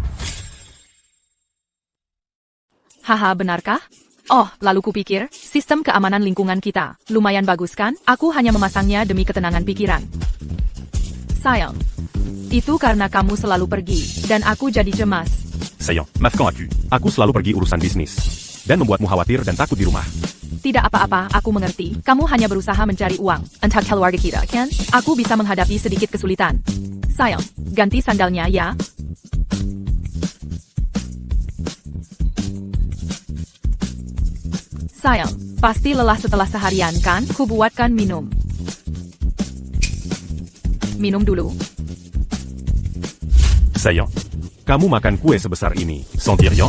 Haha, benarkah? Oh, lalu kupikir, sistem keamanan lingkungan kita. Lumayan bagus kan? Aku hanya memasangnya demi ketenangan pikiran. Sayang, itu karena kamu selalu pergi. Dan aku jadi cemas. Sayang, maaf quand aku. Aku selalu pergi urusan bisnis. Dan membuatmu khawatir dan takut di rumah. Tidak apa-apa, aku mengerti. Kamu hanya berusaha mencari uang. Untuk keluarga kita, kan? Aku bisa menghadapi sedikit kesulitan. Sayang, ganti sandalnya ya. Sayang, pasti lelah setelah seharian kan? Kubuatkan minum. Minum dulu. Sayang, Kamu makan kue sebesar ini. sans dire rien.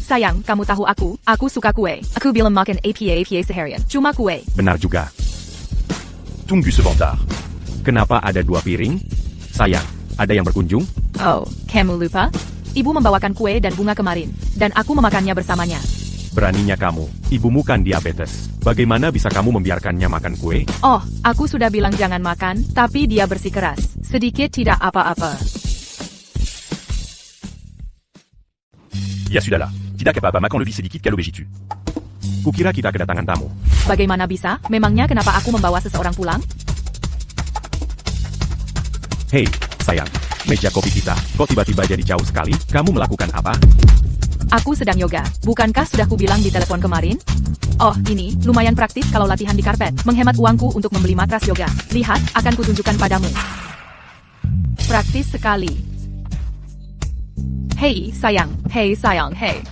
Sayang, kamu tahu aku suka kue. Aku bilang makan APA seharian. Cuma kue. Benar juga. Tunggu sebentar. Kenapa ada 2 piring? Sayang, Ada yang berkunjung? Oh, kamu lupa? Ibu membawakan kue dan bunga kemarin, dan aku memakannya bersamanya. Beraninya kamu, ibumu kan diabetes. Bagaimana bisa kamu membiarkannya makan kue? Oh, aku sudah bilang jangan makan, tapi dia bersikeras. Sedikit tidak apa-apa. Ya sudahlah. Tidak apa-apa, makan lebih sedikit kalau begitu. Kukira kita kedatangan tamu. Bagaimana bisa? Memangnya kenapa aku membawa seseorang pulang? Hei, sayang. Meja kopi kita, kok tiba-tiba jadi jauh sekali? Kamu melakukan apa? Aku sedang yoga. Bukankah sudah kubilang di telepon kemarin? Oh, ini lumayan praktis kalau latihan di karpet. Menghemat uangku untuk membeli matras yoga. Lihat, akan kutunjukkan padamu. Praktis sekali. Hei, sayang. Hei, sayang. Hei.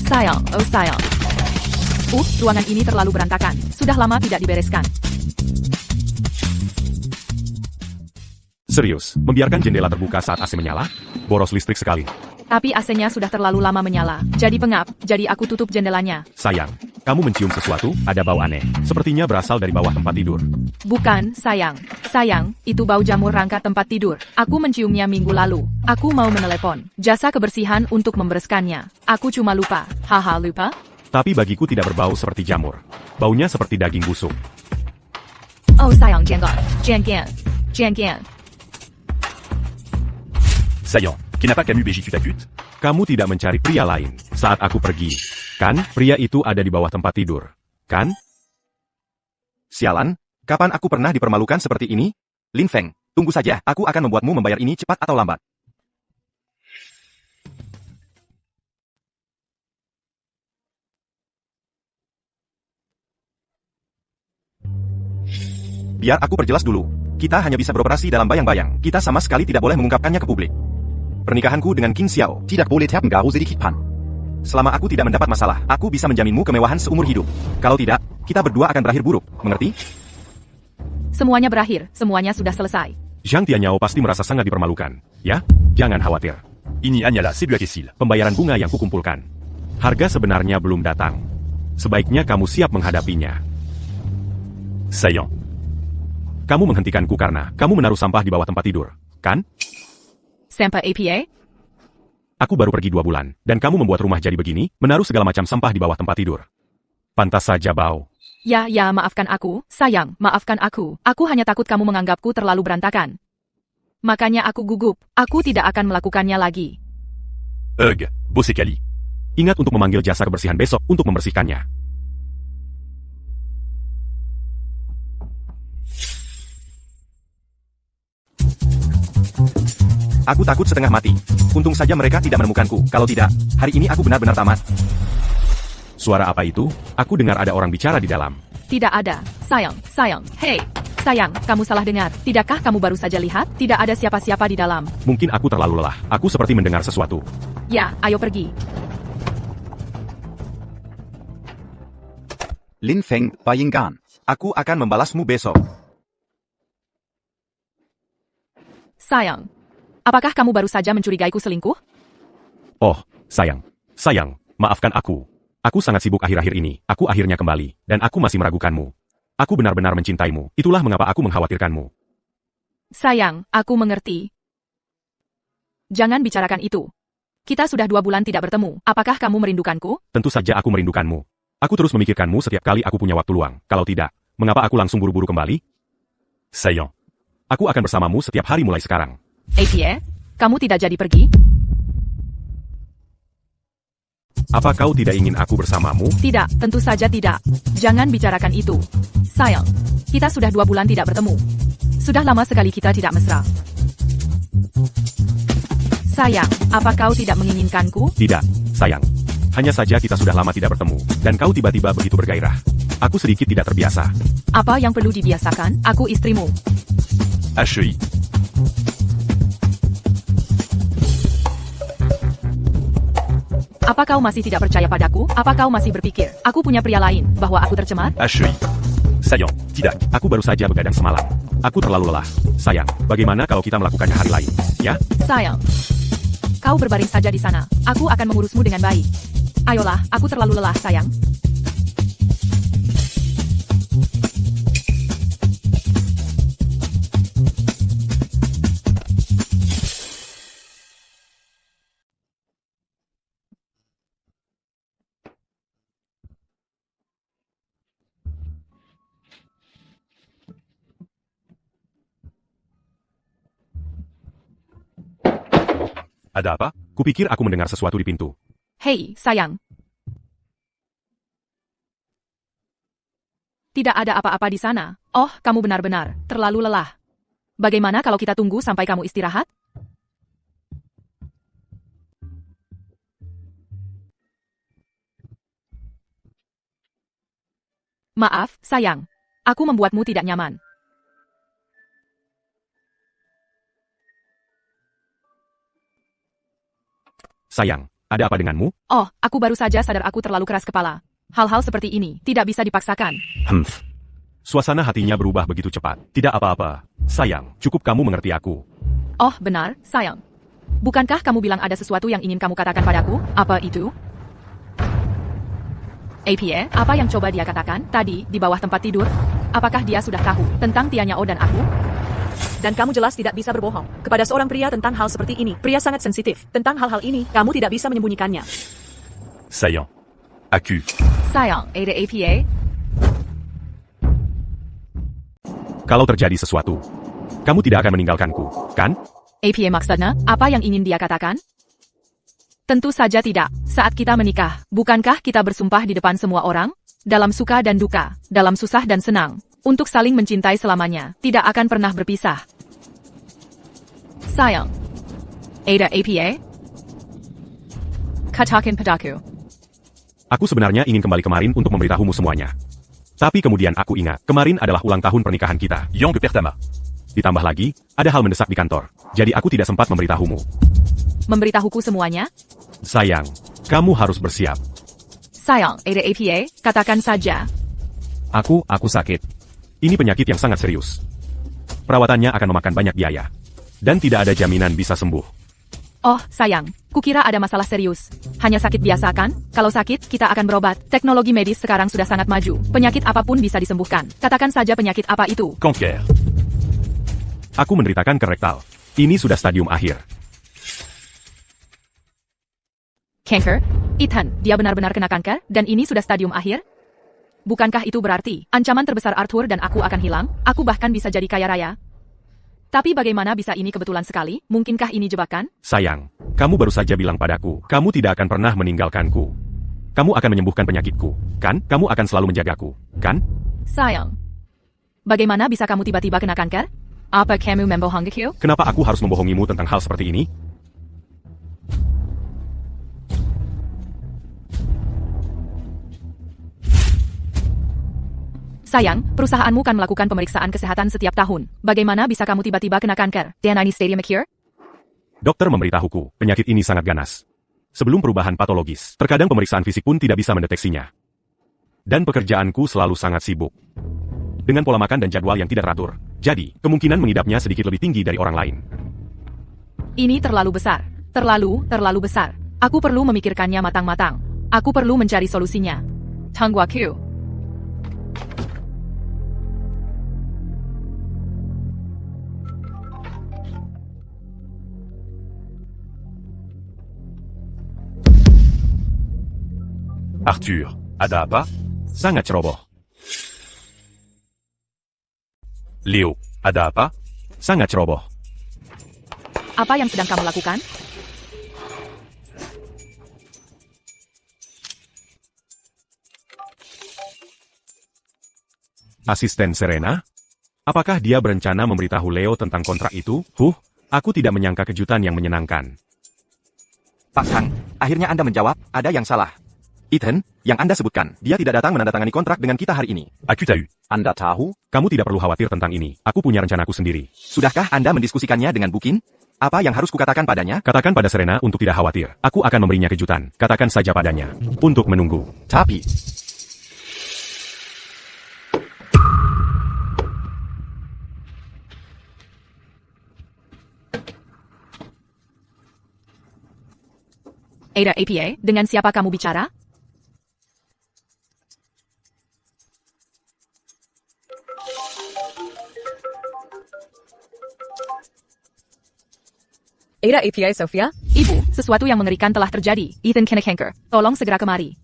Sayang, oh sayang. Ruangan ini terlalu berantakan. Sudah lama tidak dibereskan. Serius, membiarkan jendela terbuka saat AC menyala? Boros listrik sekali. Tapi AC-nya sudah terlalu lama menyala. Jadi pengap, jadi aku tutup jendelanya. Sayang, kamu mencium sesuatu, ada bau aneh. Sepertinya berasal dari bawah tempat tidur. Bukan, sayang. Sayang, itu bau jamur rangka tempat tidur. Aku menciumnya minggu lalu. Aku mau menelepon jasa kebersihan untuk membereskannya. Aku cuma lupa. Haha, lupa? Tapi bagiku tidak berbau seperti jamur. Baunya seperti daging busuk. Oh sayang, Jian. Saillant, kenapa kamu begitu takut? Kamu tidak mencari pria lain saat aku pergi. Kan, pria itu ada di bawah tempat tidur. Kan? Sialan, kapan aku pernah dipermalukan seperti ini? Lin Feng, tunggu saja, aku akan membuatmu membayar ini cepat atau lambat. Biar aku perjelas dulu. Kita hanya bisa beroperasi dalam bayang-bayang. Kita sama sekali tidak boleh mengungkapkannya ke publik. Pernikahanku dengan King Xiao tidak boleh terpengaruh sedikit pun. Selama aku tidak mendapat masalah, aku bisa menjaminmu kemewahan seumur hidup. Kalau tidak, kita berdua akan berakhir buruk, mengerti? Semuanya berakhir, semuanya sudah selesai. Zhang Tianyao pasti merasa sangat dipermalukan. Ya, jangan khawatir. Ini hanyalah sebuah kesil. Pembayaran bunga yang kukumpulkan. Harga sebenarnya belum datang. Sebaiknya kamu siap menghadapinya. Saillant. Kamu menghentikanku karena kamu menaruh sampah di bawah tempat tidur, kan? Sampai APA? Aku baru pergi 2 bulan, dan kamu membuat rumah jadi begini, menaruh segala macam sampah di bawah tempat tidur. Pantas saja bau. Ya, maafkan aku. Sayang, maafkan aku. Aku hanya takut kamu menganggapku terlalu berantakan. Makanya aku gugup. Aku tidak akan melakukannya lagi. Bos sekali. Ingat untuk memanggil jasa kebersihan besok untuk membersihkannya. Aku takut setengah mati. Untung saja mereka tidak menemukanku. Kalau tidak, hari ini aku benar-benar tamat. Suara apa itu? Aku dengar ada orang bicara di dalam. Tidak ada. Sayang. Hei, sayang, kamu salah dengar. Tidakkah kamu baru saja lihat? Tidak ada siapa-siapa di dalam. Mungkin aku terlalu lelah. Aku seperti mendengar sesuatu. Ya, ayo pergi. Lin Feng, Bayinggan. Aku akan membalasmu besok. Sayang. Apakah kamu baru saja mencurigaiku selingkuh? Oh, sayang. Sayang, maafkan aku. Aku sangat sibuk akhir-akhir ini. Aku akhirnya kembali, dan aku masih meragukanmu. Aku benar-benar mencintaimu. Itulah mengapa aku mengkhawatirkanmu. Sayang, aku mengerti. Jangan bicarakan itu. Kita sudah 2 bulan tidak bertemu. Apakah kamu merindukanku? Tentu saja aku merindukanmu. Aku terus memikirkanmu setiap kali aku punya waktu luang. Kalau tidak, mengapa aku langsung buru-buru kembali? Saillant. Aku akan bersamamu setiap hari mulai sekarang. APA, kamu tidak jadi pergi? Apa kau tidak ingin aku bersamamu? Tidak, tentu saja tidak. Jangan bicarakan itu. Sayang, kita sudah 2 bulan tidak bertemu. Sudah lama sekali kita tidak mesra. Sayang, apa kau tidak menginginkanku? Tidak, sayang. Hanya saja kita sudah lama tidak bertemu, dan kau tiba-tiba begitu bergairah. Aku sedikit tidak terbiasa. Apa yang perlu dibiasakan? Aku istrimu. HEI. Apa kau masih tidak percaya padaku? Apa kau masih berpikir, aku punya pria lain, bahwa aku tercemar? HEI. Saillant. Tidak, aku baru saja begadang semalam. Aku terlalu lelah. Sayang, bagaimana kalau kita melakukannya hari lain, ya? Sayang, kau berbaring saja di sana. Aku akan mengurusmu dengan baik. Ayolah, aku terlalu lelah, sayang. Ada apa? Kupikir aku mendengar sesuatu di pintu. Hei, sayang. Tidak ada apa-apa di sana. Oh, kamu benar-benar terlalu lelah. Bagaimana kalau kita tunggu sampai kamu istirahat? Maaf, sayang. Aku membuatmu tidak nyaman. Sayang, ada apa denganmu? Oh, aku baru saja sadar aku terlalu keras kepala. Hal-hal seperti ini tidak bisa dipaksakan. Suasana hatinya berubah begitu cepat. Tidak apa-apa. Sayang, cukup kamu mengerti aku. Oh, benar, sayang. Bukankah kamu bilang ada sesuatu yang ingin kamu katakan padaku? Apa itu? APA, apa yang coba dia katakan tadi di bawah tempat tidur? Apakah dia sudah tahu tentang Tianyao dan aku? Dan kamu jelas tidak bisa berbohong kepada seorang pria tentang hal seperti ini. Pria sangat sensitif. Tentang hal-hal ini, kamu tidak bisa menyembunyikannya. Saillant. Aku. Sayang, ada APA? Kalau terjadi sesuatu, kamu tidak akan meninggalkanku, kan? APA maksudnya, apa yang ingin dia katakan? Tentu saja tidak. Saat kita menikah, bukankah kita bersumpah di depan semua orang? Dalam suka dan duka, dalam susah dan senang, untuk saling mencintai selamanya, tidak akan pernah berpisah. Sayang. Ada APA? Katakan padaku. Aku sebenarnya ingin kembali kemarin untuk memberitahumu semuanya. Tapi kemudian aku ingat, kemarin adalah ulang tahun pernikahan kita. Yang pertama. Ditambah lagi, ada hal mendesak di kantor. Jadi aku tidak sempat memberitahumu. Memberitahuku semuanya? Sayang, kamu harus bersiap. Sayang, ada APA? Katakan saja. Aku sakit. Ini penyakit yang sangat serius. Perawatannya akan memakan banyak biaya. Dan tidak ada jaminan bisa sembuh. Oh, sayang. Kukira ada masalah serius. Hanya sakit biasa kan? Kalau sakit, kita akan berobat. Teknologi medis sekarang sudah sangat maju. Penyakit apapun bisa disembuhkan. Katakan saja penyakit apa itu. Cancer. Aku menderita kanker rektal. Ini sudah stadium akhir. Kanker? Ethan, dia benar-benar kena kanker, dan ini sudah stadium akhir? Bukankah itu berarti, ancaman terbesar Arthur dan aku akan hilang? Aku bahkan bisa jadi kaya raya. Tapi bagaimana bisa ini kebetulan sekali? Mungkinkah ini jebakan? Sayang, kamu baru saja bilang padaku, kamu tidak akan pernah meninggalkanku. Kamu akan menyembuhkan penyakitku, kan? Kamu akan selalu menjagaku, kan? Sayang. Bagaimana bisa kamu tiba-tiba kena kanker? Apa kamu membohongiku? Kenapa aku harus membohongimu tentang hal seperti ini? Sayang, perusahaanmu kan melakukan pemeriksaan kesehatan setiap tahun. Bagaimana bisa kamu tiba-tiba kena kanker? Dan ini stadium cure? Dokter memberitahuku, penyakit ini sangat ganas. Sebelum perubahan patologis, terkadang pemeriksaan fisik pun tidak bisa mendeteksinya. Dan pekerjaanku selalu sangat sibuk. Dengan pola makan dan jadwal yang tidak teratur. Jadi, kemungkinan mengidapnya sedikit lebih tinggi dari orang lain. Ini terlalu besar. Terlalu besar. Aku perlu memikirkannya matang-matang. Aku perlu mencari solusinya. Tungguaku. Arthur. Ada apa? Sangat ceroboh. Leo. Ada apa? Sangat ceroboh. Apa yang sedang kamu lakukan? Asisten Serena? Apakah dia berencana memberitahu Leo tentang kontrak itu? Aku tidak menyangka kejutan yang menyenangkan. Pak Sang, akhirnya Anda menjawab, ada yang salah. Ethan, yang Anda sebutkan, dia tidak datang menandatangani kontrak dengan kita hari ini. Aku tahu. Anda tahu? Kamu tidak perlu khawatir tentang ini. Aku punya rencanaku sendiri. Sudahkah Anda mendiskusikannya dengan Bukin? Apa yang harus kukatakan padanya? Katakan pada Serena untuk tidak khawatir. Aku akan memberinya kejutan. Katakan saja padanya. Untuk menunggu. Tapi... Ada APA, dengan siapa kamu bicara? Ada APA, Sophia? Ibu, sesuatu yang mengerikan telah terjadi. Ethan kena kanker. Tolong segera kemari.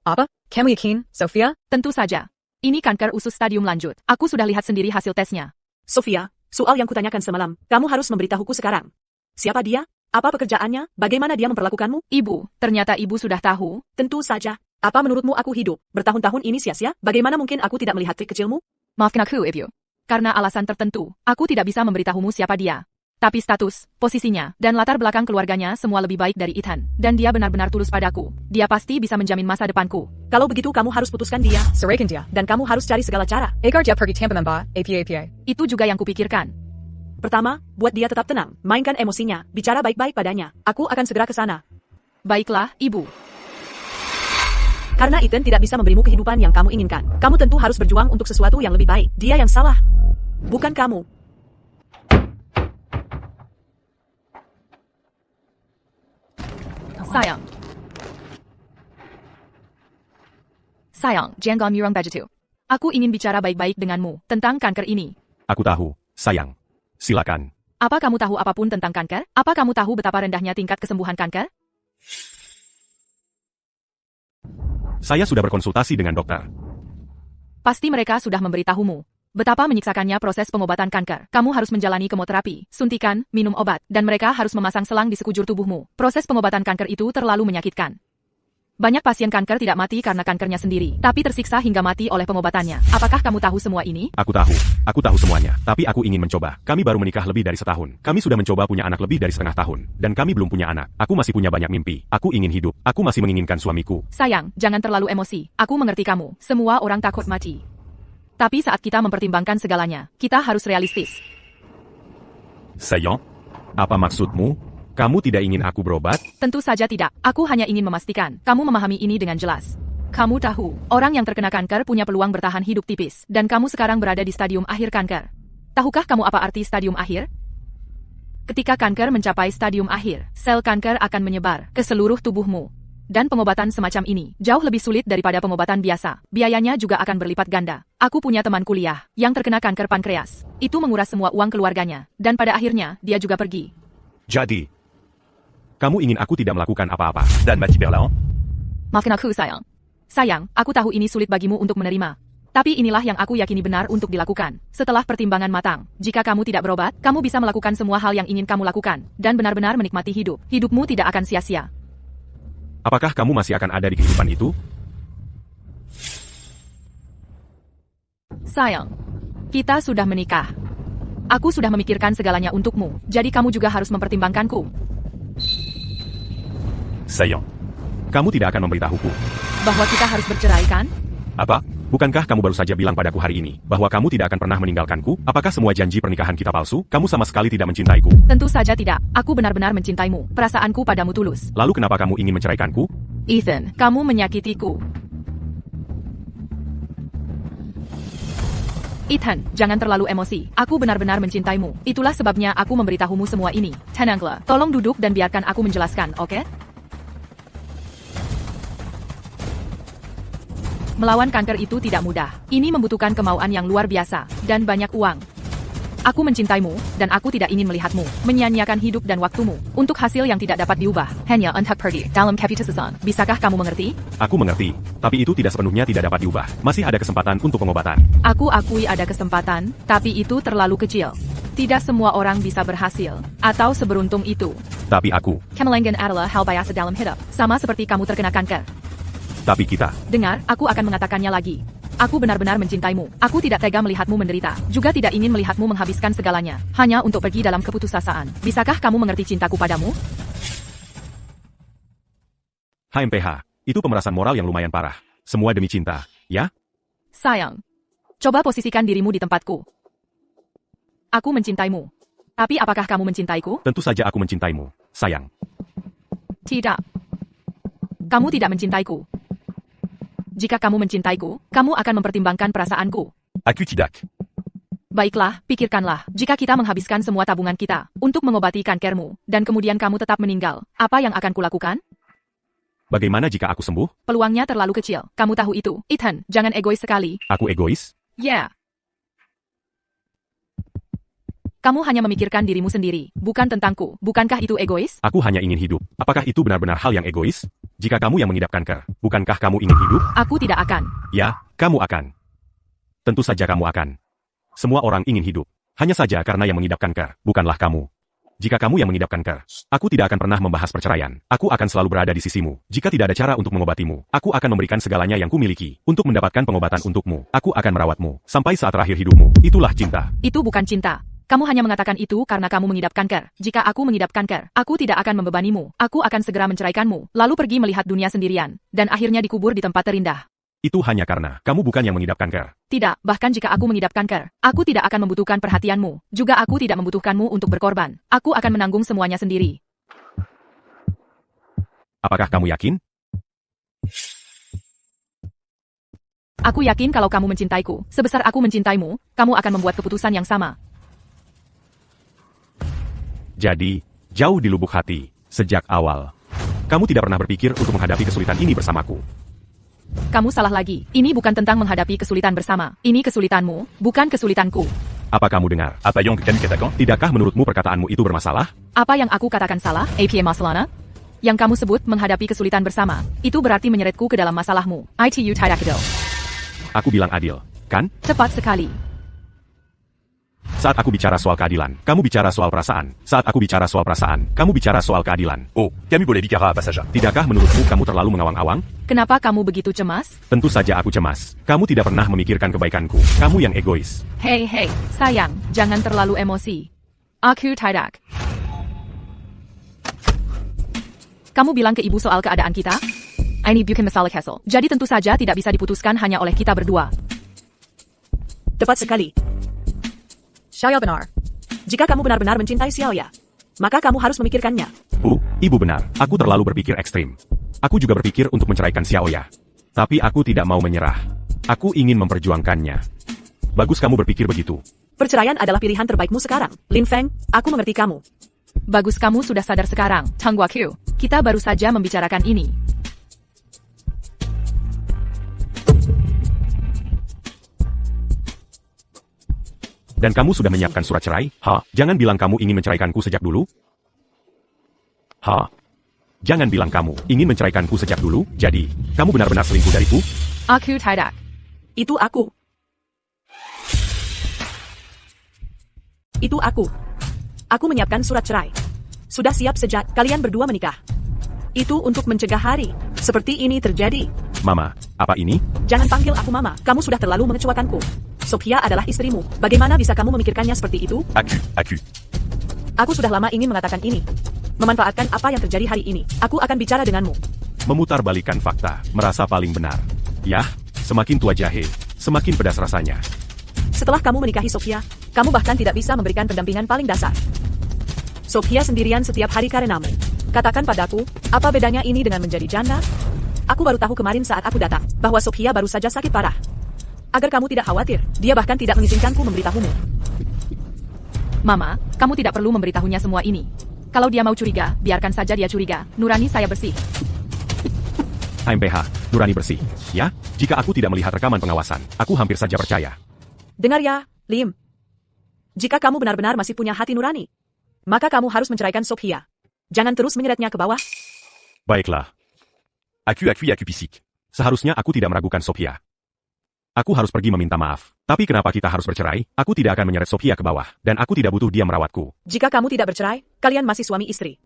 Apa? Kamu yakin, Sophia? Tentu saja. Ini kanker usus stadium lanjut. Aku sudah lihat sendiri hasil tesnya. Sophia, Soal yang kutanyakan semalam, kamu harus memberitahuku sekarang. Siapa dia? Apa pekerjaannya? Bagaimana dia memperlakukanmu? Ibu, ternyata ibu sudah tahu. Tentu saja. Apa menurutmu aku hidup bertahun-tahun ini sia-sia? Bagaimana mungkin aku tidak melihat trik kecilmu? Maafkan aku, Ibu. Karena alasan tertentu, aku tidak bisa memberitahumu siapa dia. Tapi status, posisinya, dan latar belakang keluarganya semua lebih baik dari Ethan. Dan dia benar-benar tulus padaku. Dia pasti bisa menjamin masa depanku. Kalau begitu kamu harus putuskan dia. Ceraikan dia. Dan kamu harus cari segala cara. Agar dia pergi tanpa membawa APA. Itu juga yang kupikirkan. Pertama, buat dia tetap tenang. Mainkan emosinya. Bicara baik-baik padanya. Aku akan segera ke sana. Baiklah, Ibu. Karena Ethan tidak bisa memberimu kehidupan yang kamu inginkan. Kamu tentu harus berjuang untuk sesuatu yang lebih baik. Dia yang salah. Bukan kamu. Sayang, jangan mirang begitu. Aku ingin bicara baik-baik denganmu tentang kanker ini. Aku tahu, sayang. Silakan. Apa kamu tahu apapun tentang kanker? Apa kamu tahu betapa rendahnya tingkat kesembuhan kanker? Saya sudah berkonsultasi dengan dokter. Pasti mereka sudah memberitahumu betapa menyiksakannya proses pengobatan kanker. Kamu harus menjalani kemoterapi, suntikan, minum obat, dan mereka harus memasang selang di sekujur tubuhmu. Proses pengobatan kanker itu terlalu menyakitkan. Banyak pasien kanker tidak mati karena kankernya sendiri, tapi tersiksa hingga mati oleh pengobatannya. Apakah kamu tahu semua ini? Aku tahu semuanya. Tapi aku ingin mencoba. Kami baru menikah lebih dari setahun. Kami sudah mencoba punya anak lebih dari setengah tahun. Dan kami belum punya anak. Aku masih punya banyak mimpi. Aku ingin hidup. Aku masih menginginkan suamiku. Sayang, jangan terlalu emosi. Aku mengerti kamu. Semua orang takut mati. Tapi saat kita mempertimbangkan segalanya, kita harus realistis. Sayang, apa maksudmu? Kamu tidak ingin aku berobat? Tentu saja tidak. Aku hanya ingin memastikan kamu memahami ini dengan jelas. Kamu tahu, orang yang terkena kanker punya peluang bertahan hidup tipis, dan kamu sekarang berada di stadium akhir kanker. Tahukah kamu apa arti stadium akhir? Ketika kanker mencapai stadium akhir, sel kanker akan menyebar ke seluruh tubuhmu. Dan pengobatan semacam ini jauh lebih sulit daripada pengobatan biasa. Biayanya juga akan berlipat ganda. Aku punya teman kuliah yang terkena kanker pankreas. Itu menguras semua uang keluarganya, dan pada akhirnya dia juga pergi. Jadi, kamu ingin aku tidak melakukan apa-apa? Dan Mati Berlin? Maafkan aku, sayang. Sayang, aku tahu ini sulit bagimu untuk menerima. Tapi inilah yang aku yakini benar untuk dilakukan. Setelah pertimbangan matang, jika kamu tidak berobat, kamu bisa melakukan semua hal yang ingin kamu lakukan, dan benar-benar menikmati hidup. Hidupmu tidak akan sia-sia. Apakah kamu masih akan ada di kehidupan itu? Sayang, kita sudah menikah. Aku sudah memikirkan segalanya untukmu, jadi kamu juga harus mempertimbangkanku. Sayang, kamu tidak akan memberitahuku Bahwa kita harus bercerai, kan? apa? Bukankah kamu baru saja bilang padaku hari ini bahwa kamu tidak akan pernah meninggalkanku? Apakah semua janji pernikahan kita palsu? Kamu sama sekali tidak mencintaiku. Tentu saja tidak. Aku benar-benar mencintaimu. Perasaanku padamu tulus. Lalu kenapa kamu ingin menceraikanku? Ethan, kamu menyakitiku. Ethan, jangan terlalu emosi. Aku benar-benar mencintaimu. Itulah sebabnya aku memberitahumu semua ini. Tenanglah. Tolong duduk dan biarkan aku menjelaskan, oke? Melawan kanker itu tidak mudah. Ini membutuhkan kemauan yang luar biasa dan banyak uang. Aku mencintaimu, dan aku tidak ingin melihatmu menyia-nyiakan hidup dan waktumu untuk hasil yang tidak dapat diubah. Hanya untuk pergi dalam kapitalisasi. Bisakah kamu mengerti? Aku mengerti, tapi itu tidak sepenuhnya tidak dapat diubah. Masih ada kesempatan untuk pengobatan. Aku akui ada kesempatan, tapi itu terlalu kecil. Tidak semua orang bisa berhasil, atau seberuntung itu. Tapi aku, Kemelangan adalah hal biasa dalam hidup, sama seperti kamu terkena kanker. tapi kita, Dengar, aku akan mengatakannya lagi. Aku benar-benar mencintaimu. Aku tidak tega melihatmu menderita. Juga tidak ingin melihatmu menghabiskan segalanya, hanya untuk pergi dalam keputusasaan. Bisakah kamu mengerti cintaku padamu? HMPH, itu pemerasan moral yang lumayan parah. Semua demi cinta, ya? Sayang, coba posisikan dirimu di tempatku. Aku mencintaimu. Tapi apakah kamu mencintaiku? Tentu saja aku mencintaimu, sayang. Tidak. Kamu tidak mencintaiku. Jika kamu mencintaiku, kamu akan mempertimbangkan perasaanku. Aku tidak. Baiklah, pikirkanlah, jika kita menghabiskan semua tabungan kita untuk mengobati kankermu, dan kemudian kamu tetap meninggal, apa yang akan kulakukan? Bagaimana jika aku sembuh? Peluangnya terlalu kecil. Kamu tahu itu. Ethan, jangan egois sekali. Aku egois? Ya. Kamu hanya memikirkan dirimu sendiri, bukan tentangku. Bukankah itu egois? Aku hanya ingin hidup. Apakah itu benar-benar hal yang egois? Jika kamu yang mengidap kanker, bukankah kamu ingin hidup? Aku tidak akan. Ya, kamu akan. Tentu saja kamu akan. Semua orang ingin hidup. Hanya saja karena yang mengidapkan Ker, bukanlah kamu. Jika kamu yang mengidapkan Ker, aku tidak akan pernah membahas perceraian. Aku akan selalu berada di sisimu. Jika tidak ada cara untuk mengobatimu, aku akan memberikan segalanya yang kumiliki untuk mendapatkan pengobatan untukmu. Aku akan merawatmu sampai saat terakhir hidupmu. Itulah cinta. Itu bukan cinta. Kamu hanya mengatakan itu karena kamu mengidapkan Ker. Jika aku mengidapkan Ker, aku tidak akan membebanimu. Aku akan segera menceraikanmu, lalu pergi melihat dunia sendirian, dan akhirnya dikubur di tempat terindah. Itu hanya karena kamu bukan yang mengidapkan Ker. Tidak, bahkan jika aku mengidapkan Ker, aku tidak akan membutuhkan perhatianmu. Juga aku tidak membutuhkanmu untuk berkorban. Aku akan menanggung semuanya sendiri. Apakah kamu yakin? Aku yakin kalau kamu mencintaiku, sebesar aku mencintaimu, kamu akan membuat keputusan yang sama. Jadi, jauh di lubuk hati, sejak awal, kamu tidak pernah berpikir untuk menghadapi kesulitan ini bersamaku. Kamu salah lagi. Ini bukan tentang menghadapi kesulitan bersama. Ini kesulitanmu, bukan kesulitanku. Apa kamu dengar? Apa yang kamu katakan? Tidakkah menurutmu perkataanmu itu bermasalah? Apa yang aku katakan salah, APA Masalana? Yang kamu sebut menghadapi kesulitan bersama, itu berarti menyeretku ke dalam masalahmu. ITU Tidakdo. Aku bilang adil, kan? Cepat sekali. Saat aku bicara soal keadilan, kamu bicara soal perasaan. Saat aku bicara soal perasaan, kamu bicara soal keadilan. Oh, kami boleh bicara apa saja. Tidakkah menurutmu kamu terlalu mengawang-awang? Kenapa kamu begitu cemas? Tentu saja aku cemas. Kamu tidak pernah memikirkan kebaikanku. Kamu yang egois. Hei, sayang, jangan terlalu emosi. Aku tidak. Kamu bilang ke ibu soal keadaan kita? Ini bukan masalah Castle. Jadi tentu saja tidak bisa diputuskan hanya oleh kita berdua. Tepat sekali. Xiaoya benar. Jika kamu benar-benar mencintai Xiaoya, maka kamu harus memikirkannya. Ibu benar. Aku terlalu berpikir ekstrim. Aku juga berpikir untuk menceraikan Xiaoya. Tapi aku tidak mau menyerah. Aku ingin memperjuangkannya. Bagus kamu berpikir begitu. Perceraian adalah pilihan terbaikmu sekarang. Lin Feng, aku mengerti kamu. Bagus kamu sudah sadar sekarang, Tang Guoqiu. Kita baru saja membicarakan ini. Dan kamu sudah menyiapkan surat cerai? Jangan bilang kamu ingin menceraikanku sejak dulu. Jangan bilang kamu ingin menceraikanku sejak dulu. Jadi, kamu benar-benar selingkuh dariku? Aku tidak. Itu aku. Itu aku. Aku menyiapkan surat cerai. Sudah siap sejak kalian berdua menikah. Itu untuk mencegah hari seperti ini terjadi. Mama, apa ini? Jangan panggil aku Mama. Kamu sudah terlalu mengecewakanku. Sophia adalah istrimu. Bagaimana bisa kamu memikirkannya seperti itu? Aku. Aku sudah lama ingin mengatakan ini. Memanfaatkan apa yang terjadi hari ini. Aku akan bicara denganmu. Memutarbalikkan fakta, merasa paling benar. Yah, semakin tua jahe, semakin pedas rasanya. Setelah kamu menikahi Sophia, kamu bahkan tidak bisa memberikan pendampingan paling dasar. Sophia sendirian setiap hari karenamu. Katakan padaku, apa bedanya ini dengan menjadi janda? Aku baru tahu kemarin saat aku datang, bahwa Sophia baru saja sakit parah. Agar kamu tidak khawatir, dia bahkan tidak mengizinkanku memberitahumu. Mama, kamu tidak perlu memberitahunya semua ini. Kalau dia mau curiga, biarkan saja dia curiga. Nurani saya bersih. AMPH, nurani bersih. Ya, jika aku tidak melihat rekaman pengawasan, aku hampir saja percaya. Dengar ya, Lim. Jika kamu benar-benar masih punya hati nurani, maka kamu harus menceraikan Sophia. Jangan terus menyeretnya ke bawah. Baiklah. Aku pisik. Seharusnya aku tidak meragukan Sophia. Aku harus pergi meminta maaf. Tapi kenapa kita harus bercerai? Aku tidak akan menyeret Sophia ke bawah. Dan aku tidak butuh dia merawatku. Jika kamu tidak bercerai, kalian masih suami istri.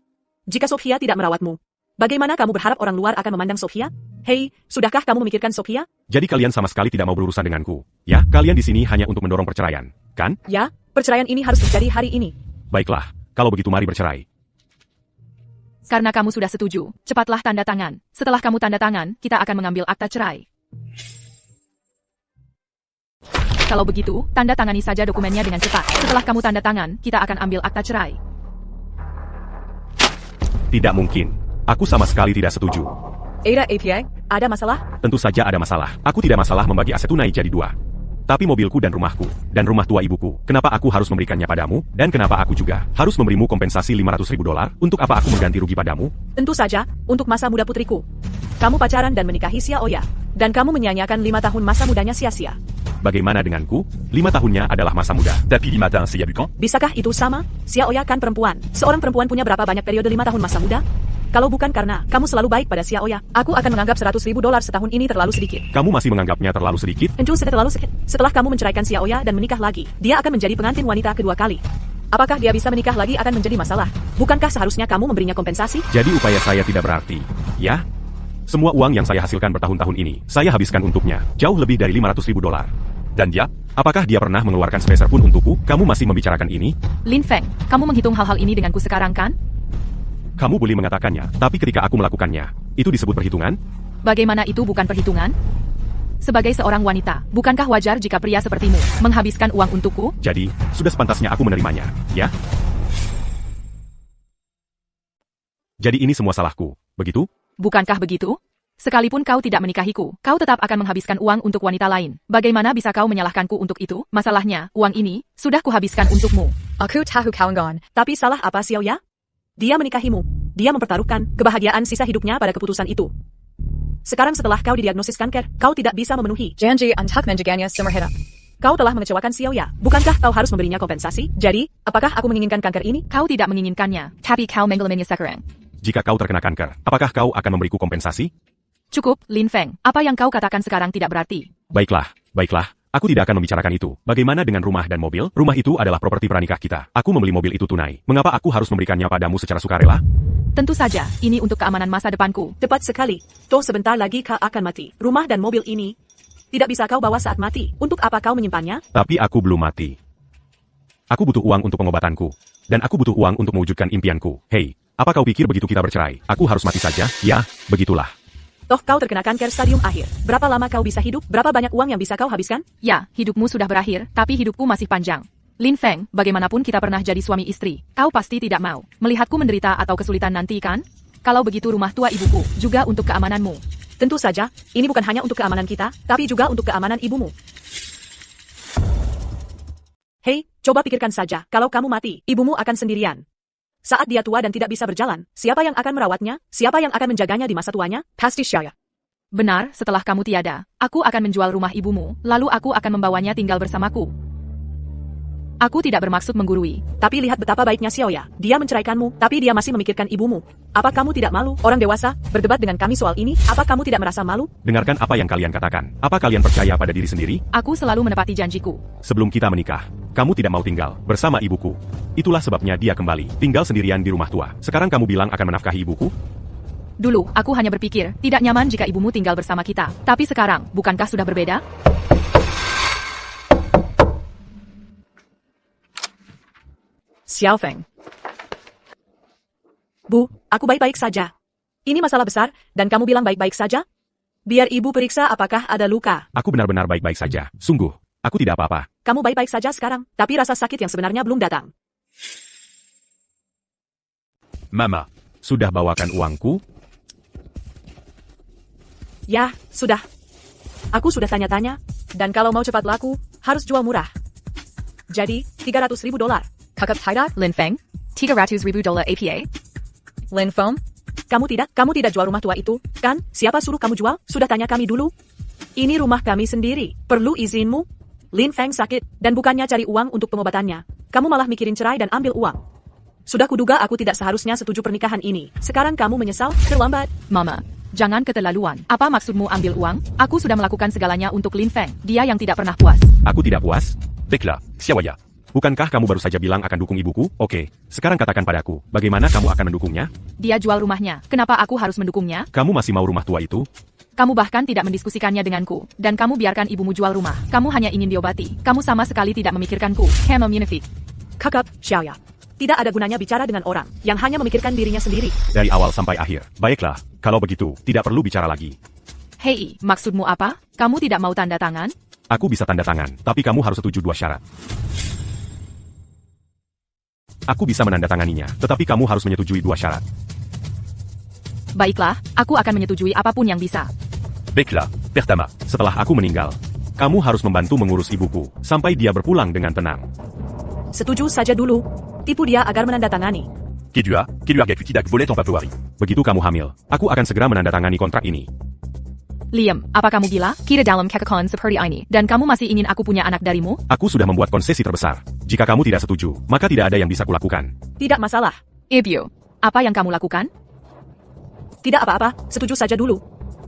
Jika Sophia tidak merawatmu, bagaimana kamu berharap orang luar akan memandang Sophia? Hei, sudahkah kamu memikirkan Sophia? Jadi kalian sama sekali tidak mau berurusan denganku. Ya, kalian di sini hanya untuk mendorong perceraian, kan? Ya, perceraian ini harus terjadi hari ini. Baiklah, kalau begitu mari bercerai. Karena kamu sudah setuju, cepatlah tanda tangan. Setelah kamu tanda tangan, kita akan mengambil akta cerai. Kalau begitu, tanda tangani saja dokumennya dengan cepat. Setelah kamu tanda tangan, kita akan ambil akta cerai. Tidak mungkin. Aku sama sekali tidak setuju. Ada API, ada masalah? Tentu saja ada masalah. Aku tidak masalah membagi aset tunai jadi dua. Tapi mobilku dan rumahku, dan rumah tua ibuku, kenapa aku harus memberikannya padamu? Dan kenapa aku juga harus memberimu kompensasi $500.000? Untuk apa aku mengganti rugi padamu? Tentu saja, untuk masa muda putriku. Kamu pacaran dan menikahi Xiaoya. Dan kamu menyia-nyiakan 5 tahun masa mudanya sia-sia. Bagaimana denganku? 5 tahunnya adalah masa muda. Tapi 5 tahun c'est il y a du quand? Bisakah itu sama? Xiaoya kan perempuan. Seorang perempuan punya berapa banyak periode 5 tahun masa muda? Kalau bukan karena kamu selalu baik pada Xiaoya, aku akan menganggap $100.000 setahun ini terlalu sedikit. Kamu masih menganggapnya terlalu sedikit? Tentu sudah terlalu sedikit. Setelah kamu menceraikan Xiaoya dan menikah lagi, dia akan menjadi pengantin wanita kedua kali. Apakah dia bisa menikah lagi akan menjadi masalah? Bukankah seharusnya kamu memberinya kompensasi? Jadi upaya saya tidak berarti, ya? Semua uang yang saya hasilkan bertahun-tahun ini, saya habiskan untuknya, jauh lebih dari $500.000. Dan dia, apakah dia pernah mengeluarkan sepeser pun untukku? Kamu masih membicarakan ini? Lin Feng, kamu menghitung hal-hal ini denganku sekarang kan? Kamu boleh mengatakannya, tapi ketika aku melakukannya, itu disebut perhitungan? Bagaimana itu bukan perhitungan? Sebagai seorang wanita, bukankah wajar jika pria sepertimu menghabiskan uang untukku? Jadi, sudah sepantasnya aku menerimanya, ya? Jadi ini semua salahku, begitu? Bukankah begitu? Sekalipun kau tidak menikahiku, kau tetap akan menghabiskan uang untuk wanita lain. Bagaimana bisa kau menyalahkanku untuk itu? Masalahnya, uang ini sudah kuhabiskan untukmu. Aku tahu kau enggan, tapi salah apa Xiaoya? Dia menikahimu. Dia mempertaruhkan kebahagiaan sisa hidupnya pada keputusan itu. Sekarang setelah kau didiagnosis kanker, kau tidak bisa memenuhi janji untuk menjaganya seumur hidup. Kau telah mengecewakan Xiaoya. Bukankah kau harus memberinya kompensasi? Jadi, apakah aku menginginkan kanker ini? Kau tidak menginginkannya, tapi kau mengelaminya sekarang. Jika kau terkena kanker, apakah kau akan memberiku kompensasi? Cukup, Lin Feng. Apa yang kau katakan sekarang tidak berarti. Baiklah, baiklah. Aku tidak akan membicarakan itu. Bagaimana dengan rumah dan mobil? Rumah itu adalah properti pranikah kita. Aku membeli mobil itu tunai. Mengapa aku harus memberikannya padamu secara sukarela? Tentu saja, ini untuk keamanan masa depanku. Tepat sekali. Toh sebentar lagi kau akan mati. Rumah dan mobil ini tidak bisa kau bawa saat mati. Untuk apa kau menyimpannya? Tapi aku belum mati. Aku butuh uang untuk pengobatanku. Dan aku butuh uang untuk mewujudkan impianku. Hei, apa kau pikir begitu kita bercerai, aku harus mati saja? Ya, begitulah. Toh kau terkena kanker stadium akhir. Berapa lama kau bisa hidup? Berapa banyak uang yang bisa kau habiskan? Ya, hidupmu sudah berakhir, tapi hidupku masih panjang. Lin Feng, bagaimanapun kita pernah jadi suami istri, kau pasti tidak mau melihatku menderita atau kesulitan nanti kan? Kalau begitu rumah tua ibuku juga untuk keamananmu. Tentu saja, ini bukan hanya untuk keamanan kita, tapi juga untuk keamanan ibumu. Hei, coba pikirkan saja, kalau kamu mati, ibumu akan sendirian. Saat dia tua dan tidak bisa berjalan, siapa yang akan merawatnya? Siapa yang akan menjaganya di masa tuanya? Pasti Xiaoya. Benar, setelah kamu tiada, aku akan menjual rumah ibumu, lalu aku akan membawanya tinggal bersamaku. Aku tidak bermaksud menggurui. Tapi lihat betapa baiknya Xiaoya. Dia menceraikanmu, tapi dia masih memikirkan ibumu. Apa kamu tidak malu, orang dewasa, berdebat dengan kami soal ini? Apa kamu tidak merasa malu? Dengarkan apa yang kalian katakan. Apa kalian percaya pada diri sendiri? Aku selalu menepati janjiku. Sebelum kita menikah, kamu tidak mau tinggal bersama ibuku. Itulah sebabnya dia kembali, tinggal sendirian di rumah tua. Sekarang kamu bilang akan menafkahi ibuku? Dulu, aku hanya berpikir, tidak nyaman jika ibumu tinggal bersama kita. Tapi sekarang, bukankah sudah berbeda? Xiao Feng. Bu, aku baik-baik saja. Ini masalah besar, dan kamu bilang baik-baik saja? Biar ibu periksa apakah ada luka. Aku benar-benar baik-baik saja. Sungguh, aku tidak apa-apa. Kamu baik-baik saja sekarang, tapi rasa sakit yang sebenarnya belum datang. Mama, sudah bawakan uangku? Ya, sudah. Aku sudah tanya-tanya, dan kalau mau cepat laku, harus jual murah. Jadi, $300.000. Kakak tidak, Lin Feng? $300.000 APA? Lin Feng? Kamu tidak jual rumah tua itu, kan? Siapa suruh kamu jual? Sudah tanya kami dulu. Ini rumah kami sendiri, perlu izinmu? Lin Feng sakit, dan bukannya cari uang untuk pengobatannya. Kamu malah mikirin cerai dan ambil uang. Sudah kuduga aku tidak seharusnya setuju pernikahan ini. Sekarang kamu menyesal? Terlambat. Mama, jangan keterlaluan. Apa maksudmu ambil uang? Aku sudah melakukan segalanya untuk Lin Feng. Dia yang tidak pernah puas. Aku tidak puas? Baiklah, Xiaoya. Bukankah kamu baru saja bilang akan dukung ibuku? Oke, sekarang katakan padaku, bagaimana kamu akan mendukungnya? Dia jual rumahnya. Kenapa aku harus mendukungnya? Kamu masih mau rumah tua itu? Kamu bahkan tidak mendiskusikannya denganku. Dan kamu biarkan ibumu jual rumah. Kamu hanya ingin diobati. Kamu sama sekali tidak memikirkanku. Hema Munafik. Kakak, Xiaoya. Tidak ada gunanya bicara dengan orang yang hanya memikirkan dirinya sendiri. Dari awal sampai akhir. Baiklah, kalau begitu, tidak perlu bicara lagi. Hei, maksudmu apa? Kamu tidak mau tanda tangan? Aku bisa tanda tangan, tapi kamu harus setuju 2 syarat. Aku bisa menandatanganinya, tetapi kamu harus menyetujui 2 syarat. Baiklah, aku akan menyetujui apapun yang bisa. Baiklah, pertama, setelah aku meninggal, kamu harus membantu mengurus ibuku, sampai dia berpulang dengan tenang. Setuju saja dulu. Tipu dia agar menandatangani. Kedua, keluarga tidak boleh tanpa pewaris. Begitu kamu hamil, aku akan segera menandatangani kontrak ini. Liam, apa kamu gila? Kita dalam kekekalan seperti ini, dan kamu masih ingin aku punya anak darimu? Aku sudah membuat konsesi terbesar. Jika kamu tidak setuju, maka tidak ada yang bisa kulakukan. Tidak masalah. Ibu, apa yang kamu lakukan? Tidak apa-apa, setuju saja dulu.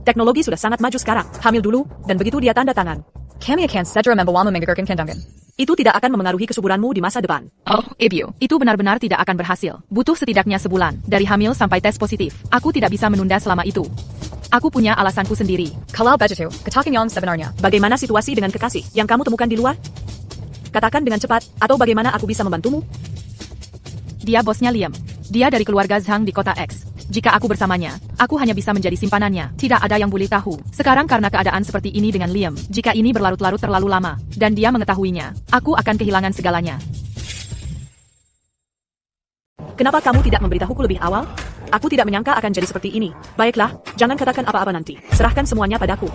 Teknologi sudah sangat maju sekarang. Hamil dulu, dan begitu dia tanda tangan. Kami akan segera membawamu menggugurkan kandungan. Itu tidak akan memengaruhi kesuburanmu di masa depan. Oh, Ibu. Itu benar-benar tidak akan berhasil. Butuh setidaknya sebulan, dari hamil sampai tes positif. Aku tidak bisa menunda selama itu. Aku punya alasanku sendiri. Kalau begitu, katakan yang sebenarnya. Bagaimana situasi dengan kekasih yang kamu temukan di luar? Katakan dengan cepat, atau bagaimana aku bisa membantumu? Dia bosnya Liam. Dia dari keluarga Zhang di kota X. Jika aku bersamanya, aku hanya bisa menjadi simpanannya. Tidak ada yang boleh tahu. Sekarang karena keadaan seperti ini dengan Liam, jika ini berlarut-larut terlalu lama, dan dia mengetahuinya, aku akan kehilangan segalanya. Kenapa kamu tidak memberitahuku lebih awal? Aku tidak menyangka akan jadi seperti ini. Baiklah, jangan katakan apa-apa nanti. Serahkan semuanya padaku.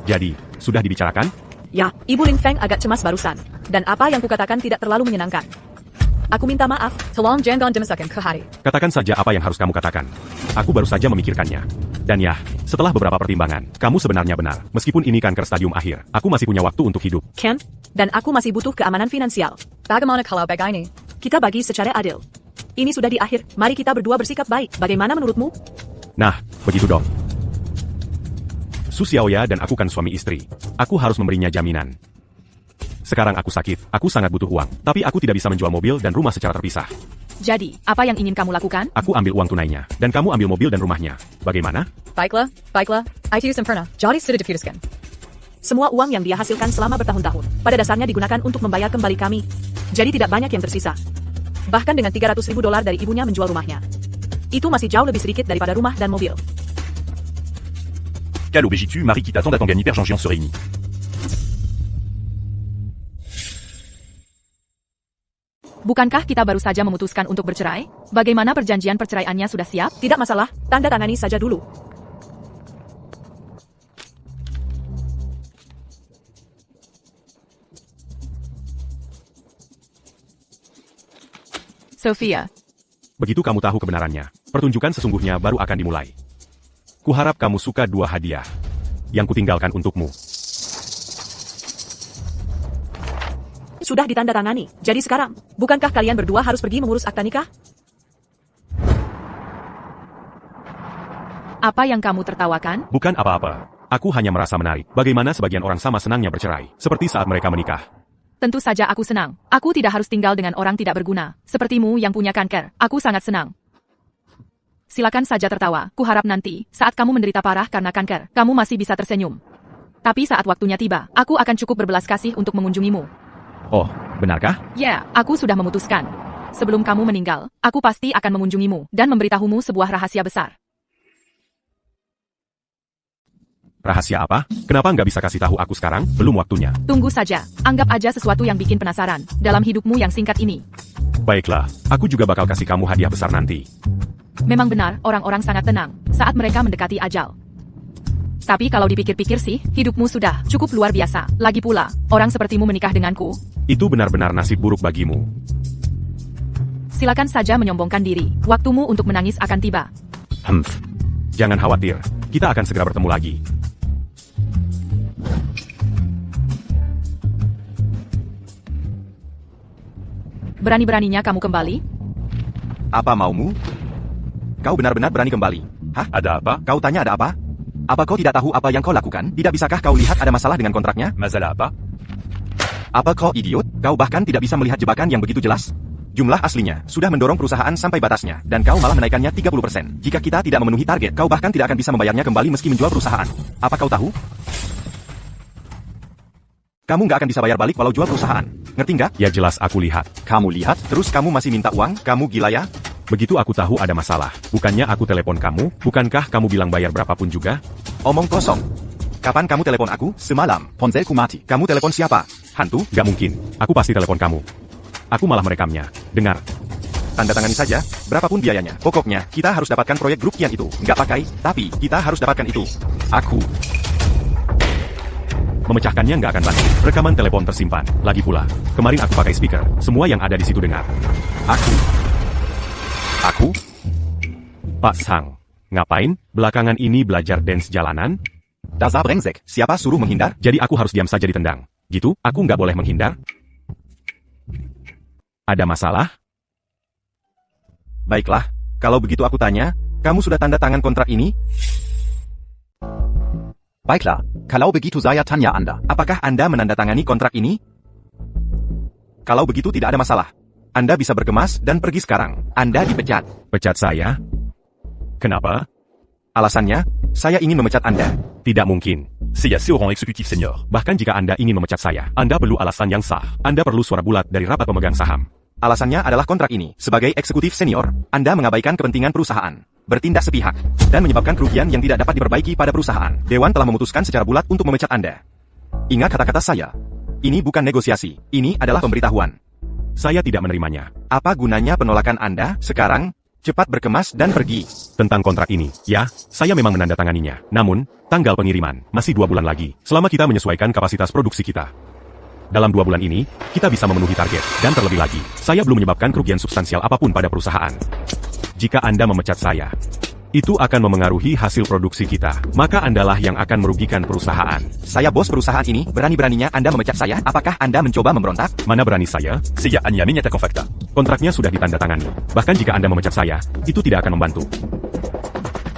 Jadi, sudah dibicarakan? Ya, Ibu Lin Feng agak cemas barusan. Dan apa yang kukatakan tidak terlalu menyenangkan. Aku minta maaf. Tolong jangan dimasukkan ke hari. Katakan saja apa yang harus kamu katakan. Aku baru saja memikirkannya. Dan ya, setelah beberapa pertimbangan, kamu sebenarnya benar. Meskipun ini kanker stadium akhir, aku masih punya waktu untuk hidup. Ken, dan aku masih butuh keamanan finansial. Bagaimana kalau begini? Kita bagi secara adil. Ini sudah di akhir, mari kita berdua bersikap baik. Bagaimana menurutmu? Nah, begitu dong. Su Xiaoya dan aku kan suami istri. Aku harus memberinya jaminan. Sekarang aku sakit, aku sangat butuh uang. Tapi aku tidak bisa menjual mobil dan rumah secara terpisah. Jadi, apa yang ingin kamu lakukan? Aku ambil uang tunainya, dan kamu ambil mobil dan rumahnya. Bagaimana? Baiklah. Itu sempurna. Jadi sudah diputuskan. Semua uang yang dia hasilkan selama bertahun-tahun, pada dasarnya digunakan untuk membayar kembali kami. Jadi tidak banyak yang tersisa. Bahkan dengan $300.000 dari ibunya menjual rumahnya. Itu masih jauh lebih sedikit daripada rumah dan mobil. Calo Bégitu, Marie Kita Tanda Tangani Père Jean-Jean se réunit. Bukankah kita baru saja memutuskan untuk bercerai? Bagaimana perjanjian perceraiannya sudah siap? Tidak masalah, tanda tangani saja dulu. Sophia, Begitu kamu tahu kebenarannya, pertunjukan sesungguhnya baru akan dimulai. Kuharap kamu suka 2 hadiah yang kutinggalkan untukmu. Sudah ditandatangani. Jadi sekarang, bukankah kalian berdua harus pergi mengurus akta nikah? apa yang kamu tertawakan? Bukan apa-apa. Aku hanya merasa menarik. Bagaimana sebagian orang sama senangnya bercerai, seperti saat mereka menikah. Tentu saja aku senang. Aku tidak harus tinggal dengan orang tidak berguna. Sepertimu yang punya kanker. Aku sangat senang. Silakan saja tertawa. Kuharap nanti, saat kamu menderita parah karena kanker, kamu masih bisa tersenyum. Tapi saat waktunya tiba, aku akan cukup berbelas kasih untuk mengunjungimu. Oh, benarkah? Ya, aku sudah memutuskan. Sebelum kamu meninggal, aku pasti akan mengunjungimu dan memberitahumu sebuah rahasia besar. Rahasia apa? Kenapa nggak bisa kasih tahu aku sekarang? Belum waktunya. Tunggu saja. Anggap aja sesuatu yang bikin penasaran dalam hidupmu yang singkat ini. Baiklah, aku juga bakal kasih kamu hadiah besar nanti. Memang benar, orang-orang sangat tenang saat mereka mendekati ajal. Tapi kalau dipikir-pikir sih, hidupmu sudah cukup luar biasa. Lagi pula, orang sepertimu menikah denganku. Itu benar-benar nasib buruk bagimu. Silakan saja menyombongkan diri. Waktumu untuk menangis akan tiba. Jangan khawatir, kita akan segera bertemu lagi. Berani-beraninya kamu kembali? Apa maumu? Kau benar-benar berani kembali. Hah? Ada apa? Kau tanya ada apa? Apa kau tidak tahu apa yang kau lakukan? Tidak bisakah kau lihat ada masalah dengan kontraknya? Masalah apa? Apa kau idiot? Kau bahkan tidak bisa melihat jebakan yang begitu jelas? Jumlah aslinya sudah mendorong perusahaan sampai batasnya, dan kau malah menaikkannya 30%. Jika kita tidak memenuhi target, kau bahkan tidak akan bisa membayarnya kembali meski menjual perusahaan. Apa kau tahu? Kamu nggak akan bisa bayar balik walau jual perusahaan. Ngerti nggak? Ya jelas aku lihat. Kamu lihat, terus kamu masih minta uang? Kamu gila ya? Begitu aku tahu ada masalah, bukannya aku telepon kamu, bukankah kamu bilang bayar berapapun juga? Omong kosong. Kapan kamu telepon aku? Semalam. Ponselku mati. Kamu telepon siapa? Hantu? Gak mungkin, aku pasti telepon kamu. Aku malah merekamnya. Dengar. Tanda tangani saja, berapapun biayanya. Pokoknya, kita harus dapatkan proyek grup Kian itu. Nggak pakai, tapi kita harus dapatkan itu. Aku. Memecahkannya nggak akan bantu. Rekaman telepon tersimpan. Lagi pula, kemarin aku pakai speaker. Semua yang ada di situ dengar. Aku? Pak Sang, ngapain? Belakangan ini belajar dance jalanan? Dasar brengsek, siapa suruh menghindar? Jadi aku harus diam saja ditendang. Gitu, aku nggak boleh menghindar? Ada masalah? Baiklah, kalau begitu aku tanya, Kamu sudah tanda tangan kontrak ini? Baiklah, kalau begitu saya tanya Anda. Apakah Anda menandatangani kontrak ini? Kalau begitu tidak ada masalah. Anda bisa berkemas dan pergi sekarang. Anda dipecat. Pecat saya? Kenapa? Alasannya, saya ingin memecat Anda. Tidak mungkin. C'est assez au rang exécutif senior. Bahkan jika Anda ingin memecat saya, Anda perlu alasan yang sah. Anda perlu suara bulat dari rapat pemegang saham. Alasannya adalah kontrak ini. Sebagai eksekutif senior, Anda mengabaikan kepentingan perusahaan, bertindak sepihak, dan menyebabkan kerugian yang tidak dapat diperbaiki pada perusahaan. Dewan telah memutuskan secara bulat untuk memecat Anda. Ingat kata-kata saya. Ini bukan negosiasi. Ini adalah pemberitahuan. Saya tidak menerimanya. Apa gunanya penolakan Anda sekarang? Cepat berkemas dan pergi. Tentang kontrak ini, ya, saya memang menandatanganinya. Namun, tanggal pengiriman masih 2 bulan lagi. Selama kita menyesuaikan kapasitas produksi kita. Dalam 2 bulan ini, kita bisa memenuhi target. Dan terlebih lagi, saya belum menyebabkan kerugian substansial apapun pada perusahaan. Jika Anda memecat saya, itu akan memengaruhi hasil produksi kita. Maka Andalah yang akan merugikan perusahaan. Saya bos perusahaan ini, berani-beraninya Anda memecat saya. Apakah Anda mencoba memberontak? Mana berani saya? C'est à Niamey nyatakan fakta. Kontraknya sudah ditandatangani. Bahkan jika Anda memecat saya, itu tidak akan membantu.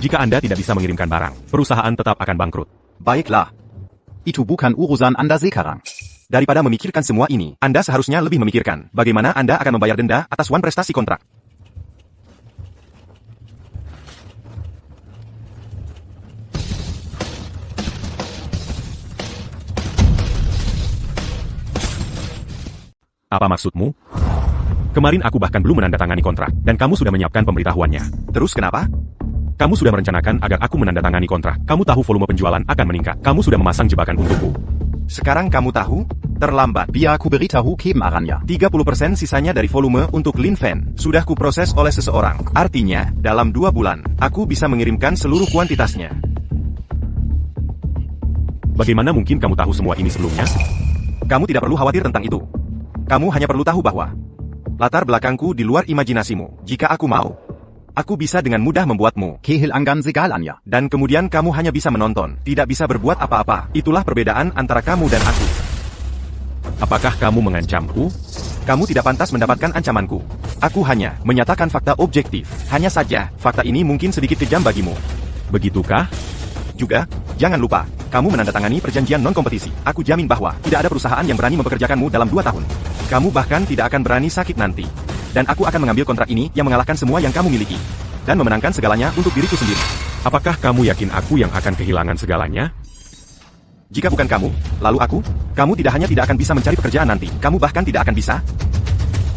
Jika Anda tidak bisa mengirimkan barang, perusahaan tetap akan bangkrut. Baiklah. Itu bukan urusan Anda sekarang. Daripada memikirkan semua ini, Anda seharusnya lebih memikirkan bagaimana Anda akan membayar denda atas wan prestasi kontrak. Apa maksudmu? Kemarin aku bahkan belum menandatangani kontrak, dan kamu sudah menyiapkan pemberitahuannya. Terus kenapa? Kamu sudah merencanakan agar aku menandatangani kontrak. Kamu tahu volume penjualan akan meningkat. Kamu sudah memasang jebakan untukku. Sekarang kamu tahu? Terlambat. Biar aku beritahu kebenarannya. 30% sisanya dari volume untuk Linfen sudah kuproses oleh seseorang. Artinya, dalam 2 bulan, aku bisa mengirimkan seluruh kuantitasnya. Bagaimana mungkin kamu tahu semua ini sebelumnya? Kamu tidak perlu khawatir tentang itu. Kamu hanya perlu tahu bahwa latar belakangku di luar imajinasimu. Jika aku mau, aku bisa dengan mudah membuatmu Kehilangan segalanya. dan kemudian kamu hanya bisa menonton, tidak bisa berbuat apa-apa. Itulah perbedaan antara kamu dan aku. Apakah kamu mengancamku? Kamu tidak pantas mendapatkan ancamanku. Aku hanya menyatakan fakta objektif. Hanya saja, fakta ini mungkin sedikit kejam bagimu. Begitukah? Juga, jangan lupa, kamu menandatangani perjanjian non-kompetisi. Aku jamin bahwa tidak ada perusahaan yang berani mempekerjakanmu dalam 2 tahun. Kamu bahkan tidak akan berani sakit nanti. Dan aku akan mengambil kontrak ini yang mengalahkan semua yang kamu miliki. Dan memenangkan segalanya untuk diriku sendiri. Apakah kamu yakin aku yang akan kehilangan segalanya? Jika bukan kamu, lalu aku, kamu tidak hanya tidak akan bisa mencari pekerjaan nanti, kamu bahkan tidak akan bisa.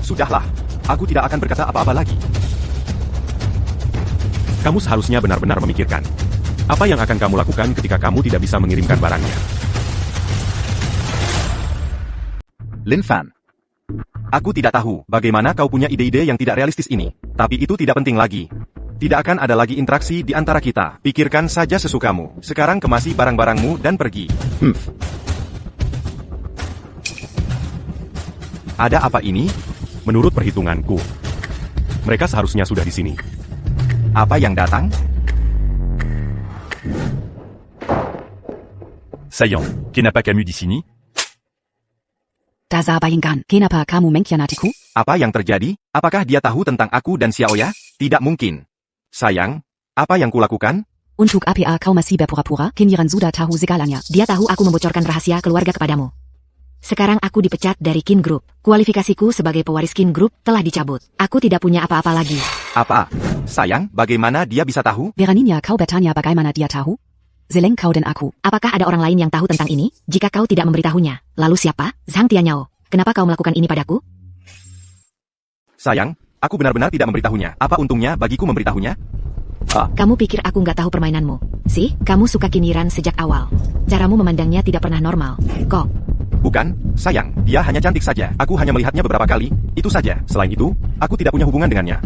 Sudahlah, aku tidak akan berkata apa-apa lagi. Kamu seharusnya benar-benar memikirkan. Apa yang akan kamu lakukan ketika kamu tidak bisa mengirimkan barangnya? Linfen. Aku tidak tahu bagaimana kau punya ide-ide yang tidak realistis ini. Tapi itu tidak penting lagi. Tidak akan ada lagi interaksi di antara kita. Pikirkan saja sesukamu. Sekarang kemasi barang-barangmu dan pergi. Ada apa ini? Menurut perhitunganku, mereka seharusnya sudah di sini. Apa yang datang? Saillant, Kenapa Camus di sini? Dasabayingan, kenapa kamu mengkhianatiku? Apa yang terjadi? Apakah dia tahu tentang aku dan Xiaoya? Tidak mungkin. Sayang, apa yang kulakukan? Untuk apa kau masih berpura-pura? Kenyiran sudah tahu segalanya. Dia tahu aku membocorkan rahasia keluarga kepadamu. Sekarang aku dipecat dari Kin Group. Kualifikasiku sebagai pewaris Kin Group telah dicabut. Aku tidak punya apa-apa lagi. Apa? Sayang, bagaimana dia bisa tahu? Beraninya kau bertanya bagaimana dia tahu? Zeleng kau dan aku. Apakah ada orang lain yang tahu tentang ini? Jika kau tidak memberitahunya, lalu siapa? Zhang Tianyao. Kenapa kau melakukan ini padaku? Sayang, aku benar-benar tidak memberitahunya. Apa untungnya bagiku memberitahunya? Kamu pikir aku nggak tahu permainanmu? Kamu suka Kiniran sejak awal. Caramu memandangnya tidak pernah normal. Kok? Bukan, sayang, dia hanya cantik saja. Aku hanya melihatnya beberapa kali, itu saja. Selain itu, aku tidak punya hubungan dengannya.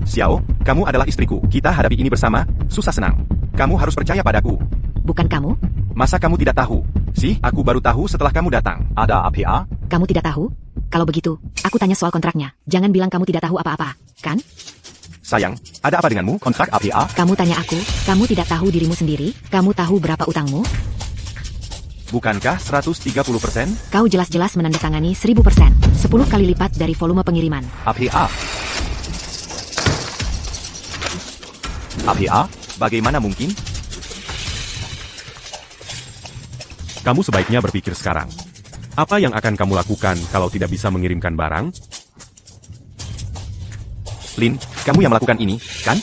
Xiao, kamu adalah istriku. Kita hadapi ini bersama, susah senang. Kamu harus percaya padaku. Bukan kamu? Masa kamu tidak tahu? Aku baru tahu setelah kamu datang. Ada apa? Kamu tidak tahu? Kalau begitu, aku tanya soal kontraknya. Jangan bilang kamu tidak tahu apa-apa, kan? Sayang, ada apa denganmu? Kontrak apa? Kamu tanya aku, kamu tidak tahu dirimu sendiri? Kamu tahu berapa utangmu? Bukankah 130%? Kau jelas-jelas menandatangani 1000%. 10 kali lipat dari volume pengiriman. Apa? APA? Bagaimana mungkin? Kamu sebaiknya berpikir sekarang. Apa yang akan kamu lakukan kalau tidak bisa mengirimkan barang? Lin, kamu yang melakukan ini, kan?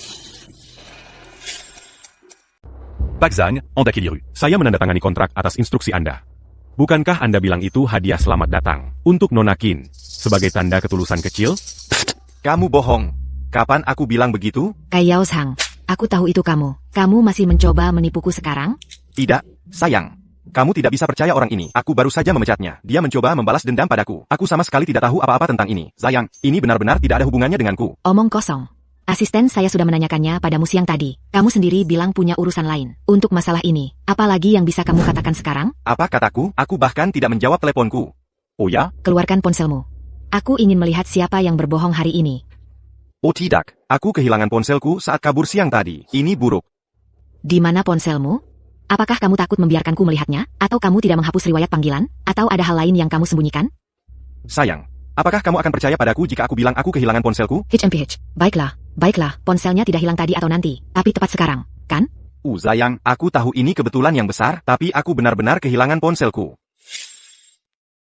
Pak Zhang, Anda keliru. Saya menandatangani kontrak atas instruksi Anda. Bukankah Anda bilang itu hadiah selamat datang untuk Nona Qin sebagai tanda ketulusan kecil? Kamu bohong. Kapan aku bilang begitu? Yao Sang, aku tahu itu kamu. Kamu masih mencoba menipuku sekarang? Tidak, sayang. Kamu tidak bisa percaya orang ini. Aku baru saja memecatnya. Dia mencoba membalas dendam padaku. Aku sama sekali tidak tahu apa-apa tentang ini. Sayang, ini benar-benar tidak ada hubungannya denganku. Omong kosong. Asisten saya sudah menanyakannya padamu siang tadi. Kamu sendiri bilang punya urusan lain. Untuk masalah ini, apa lagi yang bisa kamu katakan sekarang? Apa kataku? Aku bahkan tidak menjawab teleponku. Oh ya? Keluarkan ponselmu. Aku ingin melihat siapa yang berbohong hari ini. Oh tidak, aku kehilangan ponselku saat kabur siang tadi. Ini buruk. Di mana ponselmu? Apakah kamu takut membiarkanku melihatnya? Atau kamu tidak menghapus riwayat panggilan? Atau ada hal lain yang kamu sembunyikan? Sayang, apakah kamu akan percaya padaku jika aku bilang aku kehilangan ponselku? HMPH, baiklah, ponselnya tidak hilang tadi atau nanti, tapi tepat sekarang, kan? Sayang, aku tahu ini kebetulan yang besar, tapi aku benar-benar kehilangan ponselku.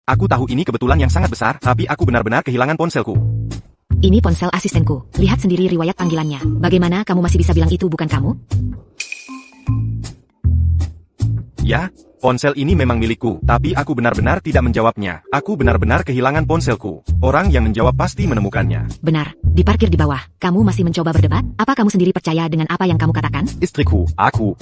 Aku tahu ini kebetulan yang sangat besar, tapi aku benar-benar kehilangan ponselku. Ini ponsel asistenku. Lihat sendiri riwayat panggilannya. Bagaimana kamu masih bisa bilang itu bukan kamu? Ya, ponsel ini memang milikku, tapi aku benar-benar tidak menjawabnya. Aku benar-benar kehilangan ponselku. Orang yang menjawab pasti menemukannya. Benar, diparkir di bawah. Kamu masih mencoba berdebat? Apa kamu sendiri percaya dengan apa yang kamu katakan? Istriku, aku,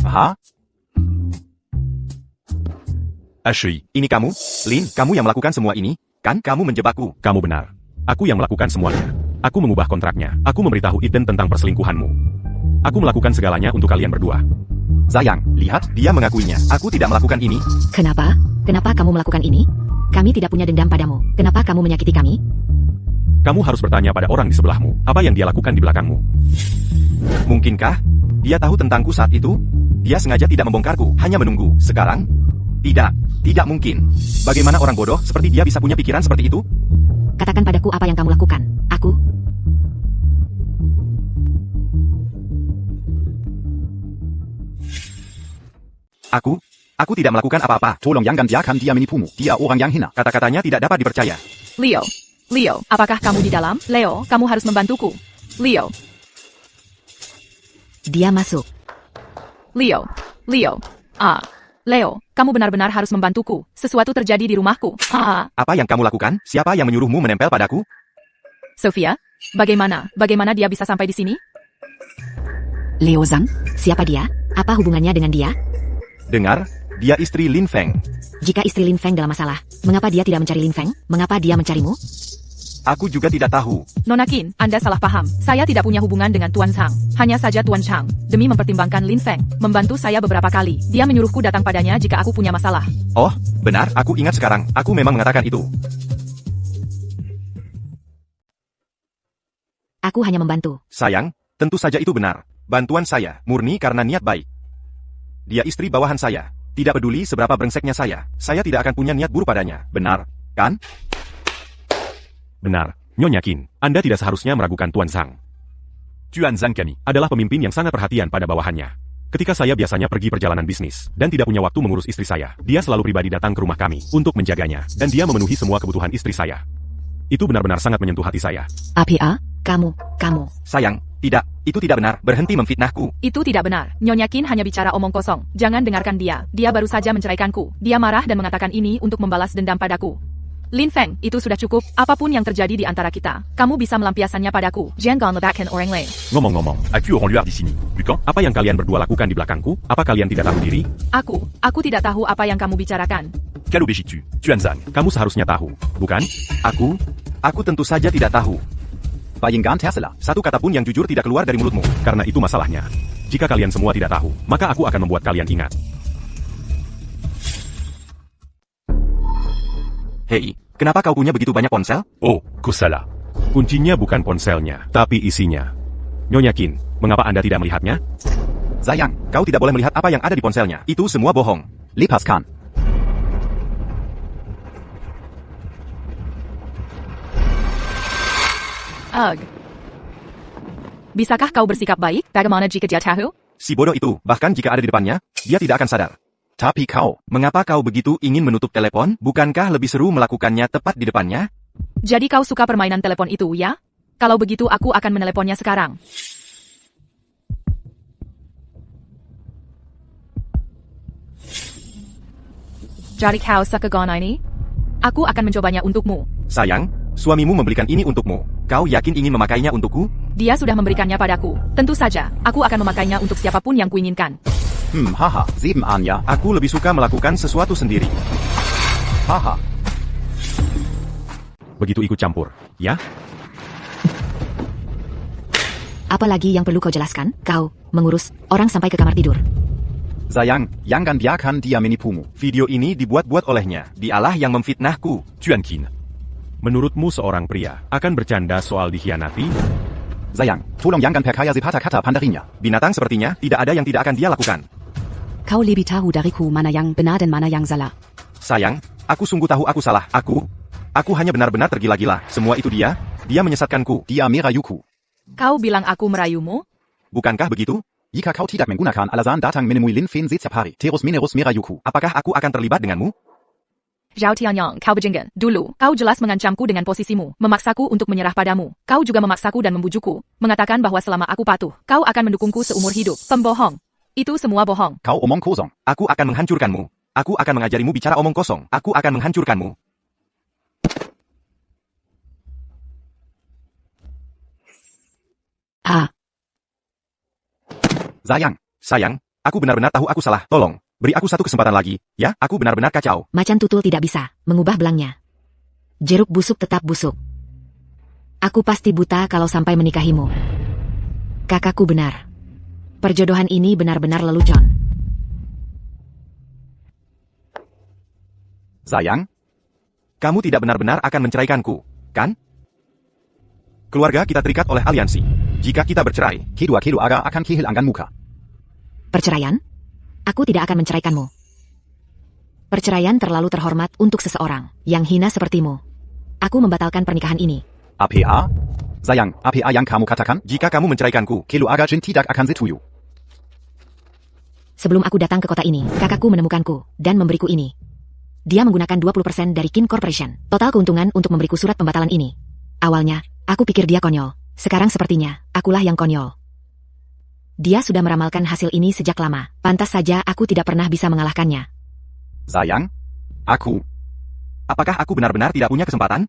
HI. Ini kamu? Lin, kamu yang melakukan semua ini? Kan kamu menjebakku? Kamu benar. Aku yang melakukan semuanya. Aku mengubah kontraknya. Aku memberitahu Eden tentang perselingkuhanmu. Aku melakukan segalanya untuk kalian berdua. Sayang, lihat, dia mengakuinya. Aku tidak melakukan ini. Kenapa? Kenapa kamu melakukan ini? Kami tidak punya dendam padamu. Kenapa kamu menyakiti kami? Kamu harus bertanya pada orang di sebelahmu. Apa yang dia lakukan di belakangmu? Mungkinkah dia tahu tentangku saat itu? Dia sengaja tidak membongkarku, hanya menunggu. Sekarang? Tidak mungkin. Bagaimana orang bodoh seperti dia bisa punya pikiran seperti itu? Katakan padaku apa yang kamu lakukan. Aku tidak melakukan apa-apa. Tolong jangan biarkan dia menipumu. Dia orang yang hina. Kata-katanya tidak dapat dipercaya. Leo, apakah kamu di dalam? Leo, kamu harus membantuku. Leo, Dia masuk. Leo, kamu benar-benar harus membantuku. Sesuatu terjadi di rumahku. Apa yang kamu lakukan? Siapa yang menyuruhmu menempel padaku? Sofia, bagaimana dia bisa sampai di sini? Leo Zhang, siapa dia? Apa hubungannya dengan dia? Dengar, dia istri Lin Feng. Jika istri Lin Feng dalam masalah, mengapa dia tidak mencari Lin Feng? Mengapa dia mencarimu? Aku juga tidak tahu. Nona Qin, Anda salah paham. Saya tidak punya hubungan dengan Tuan Chang. Hanya saja Tuan Chang, demi mempertimbangkan Lin Feng, membantu saya beberapa kali. Dia menyuruhku datang padanya jika aku punya masalah. Oh, benar, aku ingat sekarang. Aku memang mengatakan itu. Aku hanya membantu. Sayang, tentu saja itu benar. Bantuan saya, murni karena niat baik. Dia istri bawahan saya. Tidak peduli seberapa brengseknya saya tidak akan punya niat buruk padanya. Benar, kan? Benar, Nyonya Qin. Anda tidak seharusnya meragukan Tuan Zhang. Tuan Zhang kami Adalah pemimpin yang sangat perhatian pada bawahannya. Ketika saya biasanya pergi perjalanan bisnis, dan tidak punya waktu mengurus istri saya, dia selalu pribadi datang ke rumah kami, untuk menjaganya, dan dia memenuhi semua kebutuhan istri saya. Itu benar-benar sangat menyentuh hati saya. APA, kamu. Sayang, tidak, itu tidak benar. Berhenti memfitnahku. Itu tidak benar. Nyonya Qin hanya bicara omong kosong. Jangan dengarkan dia. Dia baru saja menceraikanku. Dia marah dan mengatakan ini untuk membalas dendam padaku. Lin Feng, itu sudah cukup. Apapun yang terjadi di antara kita, kamu bisa melampiaskannya padaku. Jangan letakkan orang lain. Ngomong-ngomong, Aku orang luar di sini. Bukan? apa yang kalian berdua lakukan di belakangku? Apa kalian tidak tahu diri? Aku tidak tahu apa yang kamu bicarakan. Kalau begitu, Tuan Zhang. Kamu seharusnya tahu, bukan? Aku tentu saja tidak tahu. Bayangkan tersalah. Satu kata pun yang jujur tidak keluar dari mulutmu. Karena itu masalahnya. Jika kalian semua tidak tahu, maka aku akan membuat kalian ingat. Hei, kenapa kau punya begitu banyak ponsel? Oh, kau salah. Kuncinya bukan ponselnya, tapi isinya. Nyonya Qin, mengapa Anda tidak melihatnya? Sayang, kau tidak boleh melihat apa yang ada di ponselnya. Itu semua bohong. Lepaskan. Bisakah kau bersikap baik? Bagaimana jika dia tahu? Si bodoh itu, bahkan jika ada di depannya, dia tidak akan sadar. Tapi kau, Mengapa kau begitu ingin menutup telepon? Bukankah lebih seru melakukannya tepat di depannya? Jadi kau suka permainan telepon itu, ya? Kalau begitu aku akan meneleponnya sekarang. Jadi kau suka gona ini? Aku akan mencobanya untukmu. Sayang, suamimu membelikan ini untukmu. Kau yakin ingin memakainya untukku? Dia sudah memberikannya padaku. Tentu saja, aku akan memakainya untuk siapapun yang kuinginkan. haha, 7 Anya, Aku lebih suka melakukan sesuatu sendiri. haha. Begitu ikut campur, ya? Apalagi yang perlu kau jelaskan? Kau mengurus orang sampai ke kamar tidur. Sayang, jangan biarkan dia menipumu. Video ini dibuat-buat olehnya. Dialah yang memfitnahku. Chuanqin. Menurutmu seorang pria akan bercanda soal dikhianati? Sayang, tolong jangan percaya sepatah-kata pandarinya. Binatang sepertinya, tidak ada yang tidak akan dia lakukan. Kau lebih tahu dariku mana yang benar dan mana yang salah. Sayang, aku sungguh tahu aku salah. Aku hanya benar-benar tergila-gila. Semua itu dia menyesatkanku. Dia merayuku. Kau bilang aku merayumu? Bukankah begitu? Jika kau tidak menggunakan alasan datang menemui Lin Fen setiap hari, terus menerus merayuku. Apakah aku akan terlibat denganmu? Zhao Tianyang, kau bejenggan. Dulu, kau jelas mengancamku dengan posisimu, memaksaku untuk menyerah padamu. Kau juga memaksaku dan membujukku, mengatakan bahwa selama aku patuh, kau akan mendukungku seumur hidup. Pembohong. Itu semua bohong. Kau omong kosong. Aku akan menghancurkanmu. Aku akan mengajarimu bicara omong kosong. Aku akan menghancurkanmu. Ah, Sayang, aku benar-benar tahu aku salah. Tolong, beri aku satu kesempatan lagi, ya? Aku benar-benar kacau. macan tutul tidak bisa mengubah belangnya. Jeruk busuk tetap busuk. Aku pasti buta kalau sampai menikahimu. Kakakku benar. Perjodohan ini benar-benar lelucon. Sayang, Kamu tidak benar-benar akan menceraikanku, kan? Keluarga kita terikat oleh aliansi. Jika kita bercerai, kedua keluarga akan kehilangan muka. Perceraian? Aku tidak akan menceraikanmu. Perceraian terlalu terhormat untuk seseorang yang hina sepertimu. Aku membatalkan pernikahan ini. APA? Sayang, APA yang kamu katakan? jika kamu menceraikanku, Keluarga Jin tidak akan setuju. Sebelum aku datang ke kota ini, kakakku menemukanku dan memberiku ini. Dia menggunakan 20% dari Kin Corporation. Total keuntungan untuk memberiku surat pembatalan ini. Awalnya, aku pikir dia konyol. Sekarang sepertinya, akulah yang konyol. Dia sudah meramalkan hasil ini sejak lama. Pantas saja aku tidak pernah bisa mengalahkannya. Sayang, aku. apakah aku benar-benar tidak punya kesempatan?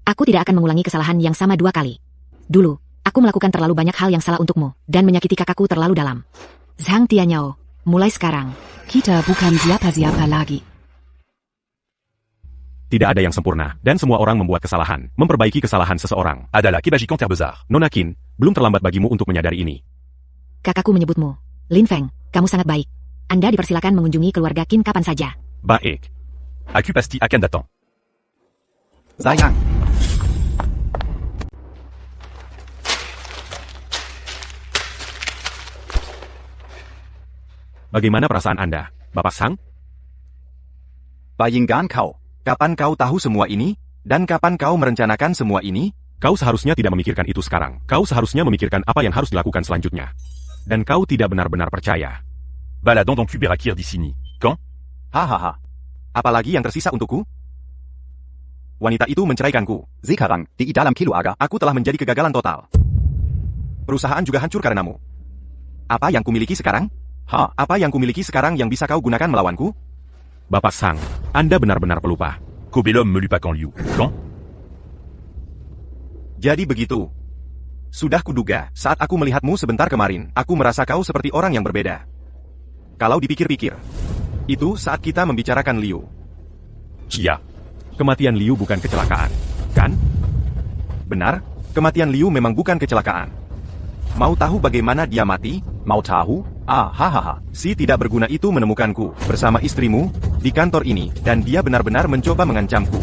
Aku tidak akan mengulangi kesalahan yang sama 2 kali. Dulu, aku melakukan terlalu banyak hal yang salah untukmu, dan menyakiti kakakku terlalu dalam. Zhang Tianyao, mulai sekarang, kita bukan siapa-siapa lagi. Tidak ada yang sempurna, dan semua orang membuat kesalahan. Memperbaiki kesalahan seseorang. Adala Kebajikan Terbesar. Nona Qin, belum terlambat bagimu untuk menyadari ini. Kakakku menyebutmu. Lin Feng, kamu sangat baik. Anda dipersilakan mengunjungi keluarga Qin kapan saja. Baik. Aku pasti akan datang. Sayang, Bagaimana perasaan Anda, Bapak Sang? bayangkan kau. Kapan kau tahu semua ini? Dan kapan kau merencanakan semua ini? Kau seharusnya tidak memikirkan itu sekarang. Kau seharusnya memikirkan apa yang harus dilakukan selanjutnya. Dan kau tidak benar-benar percaya. Baladon dans Kuberakir di sini. Quand? Hahaha. Apalagi yang tersisa untukku? Wanita itu menceraikanku. Sekarang, di dalam keluarga, Aku telah menjadi kegagalan total. Perusahaan juga hancur karenamu. Apa yang kumiliki sekarang? Apa yang kumiliki sekarang yang bisa kau gunakan melawanku? Bapak Sang, Anda benar-benar pelupa. Kobelum me lupa quand liu. Quand? Jadi begitu. Sudah kuduga, saat aku melihatmu sebentar kemarin, aku merasa kau seperti orang yang berbeda. Kalau dipikir-pikir, itu saat kita membicarakan Liu. Ya, kematian Liu bukan kecelakaan, kan? Benar, kematian Liu memang bukan kecelakaan. Mau tahu bagaimana dia mati? mau tahu? Hahaha. Si tidak berguna itu menemukanku bersama istrimu di kantor ini, dan dia benar-benar mencoba mengancamku.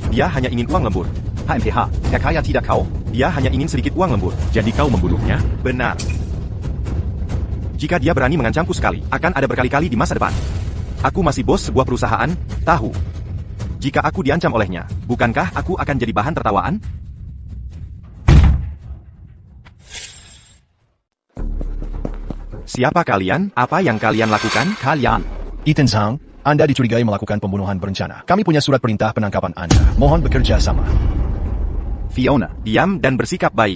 Dia hanya ingin uang lembur. HMPH, percaya tidak kau? Dia hanya ingin sedikit uang lembur. Jadi kau membunuhnya? Benar. Jika dia berani mengancamku sekali, akan ada berkali-kali di masa depan. Aku masih bos sebuah perusahaan, tahu. Jika aku diancam olehnya, bukankah aku akan jadi bahan tertawaan? Siapa kalian? Apa yang kalian lakukan? Kalian. Ethan Zhang, Anda dicurigai melakukan pembunuhan berencana. Kami punya surat perintah penangkapan Anda. Mohon bekerja sama. Fiona. Diam dan bersikap baik.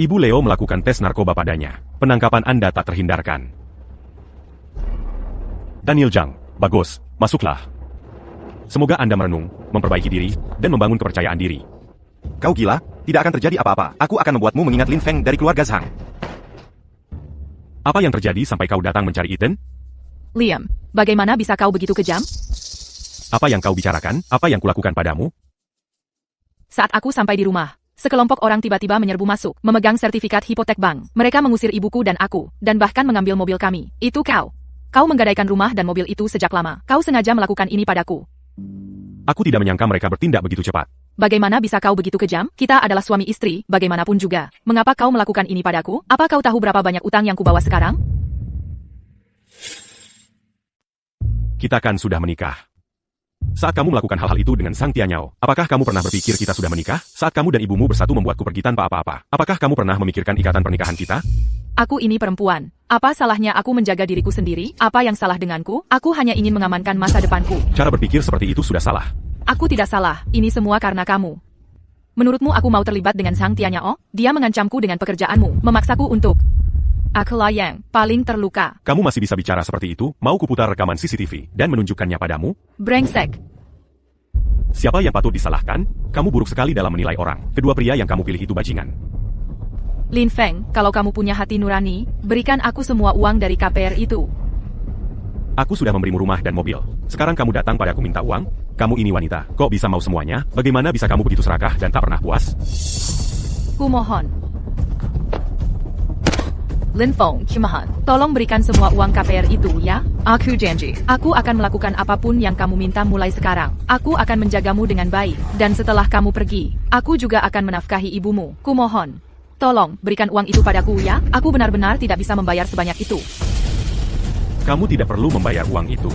Ibu Leo melakukan tes narkoba padanya. Penangkapan Anda tak terhindarkan. Daniel Zhang, bagus, masuklah. Semoga Anda merenung, memperbaiki diri, dan membangun kepercayaan diri. Kau gila? Tidak akan terjadi apa-apa. Aku akan membuatmu mengingat Lin Feng dari keluarga Zhang. Apa yang terjadi sampai kau datang mencari Ethan? Liam, bagaimana bisa kau begitu kejam? Apa yang kau bicarakan? Apa yang kulakukan padamu? Saat aku sampai di rumah, sekelompok orang tiba-tiba menyerbu masuk, memegang sertifikat hipotek bank. Mereka mengusir ibuku dan aku, dan bahkan mengambil mobil kami. Itu kau. Kau menggadaikan rumah dan mobil itu sejak lama. Kau sengaja melakukan ini padaku. Aku tidak menyangka mereka bertindak begitu cepat. Bagaimana bisa kau begitu kejam? Kita adalah suami istri, bagaimanapun juga. Mengapa kau melakukan ini padaku? Apa kau tahu berapa banyak utang yang kubawa sekarang? Kita kan sudah menikah. Saat kamu melakukan hal-hal itu dengan Sang Tianyao, apakah kamu pernah berpikir kita sudah menikah? Saat kamu dan ibumu bersatu membuatku pergi tanpa apa-apa, apakah kamu pernah memikirkan ikatan pernikahan kita? Aku ini perempuan. Apa salahnya aku menjaga diriku sendiri? Apa yang salah denganku? Aku hanya ingin mengamankan masa depanku. Cara berpikir seperti itu sudah salah. Aku tidak salah, ini semua karena kamu. Menurutmu aku mau terlibat dengan Sang Tianyao? Dia mengancamku dengan pekerjaanmu, memaksaku untuk... Akulah yang paling terluka. Kamu masih bisa bicara seperti itu? Mau kuputar rekaman CCTV dan menunjukkannya padamu? Brengsek. Siapa yang patut disalahkan? Kamu buruk sekali dalam menilai orang. Kedua pria yang kamu pilih itu bajingan. Lin Feng, kalau kamu punya hati nurani, berikan aku semua uang dari KPR itu. Aku sudah memberimu rumah dan mobil. Sekarang kamu datang padaku minta uang? Kamu ini wanita, kok bisa mau semuanya? Bagaimana bisa kamu begitu serakah dan tak pernah puas? Kumohon. Lin Feng, kumohon. Tolong berikan semua uang KPR itu ya. Aku janji. Aku akan melakukan apapun yang kamu minta mulai sekarang. Aku akan menjagamu dengan baik. Dan setelah kamu pergi, aku juga akan menafkahi ibumu. Kumohon. Tolong, berikan uang itu padaku ya. Aku benar-benar tidak bisa membayar sebanyak itu. Kamu tidak perlu membayar uang itu.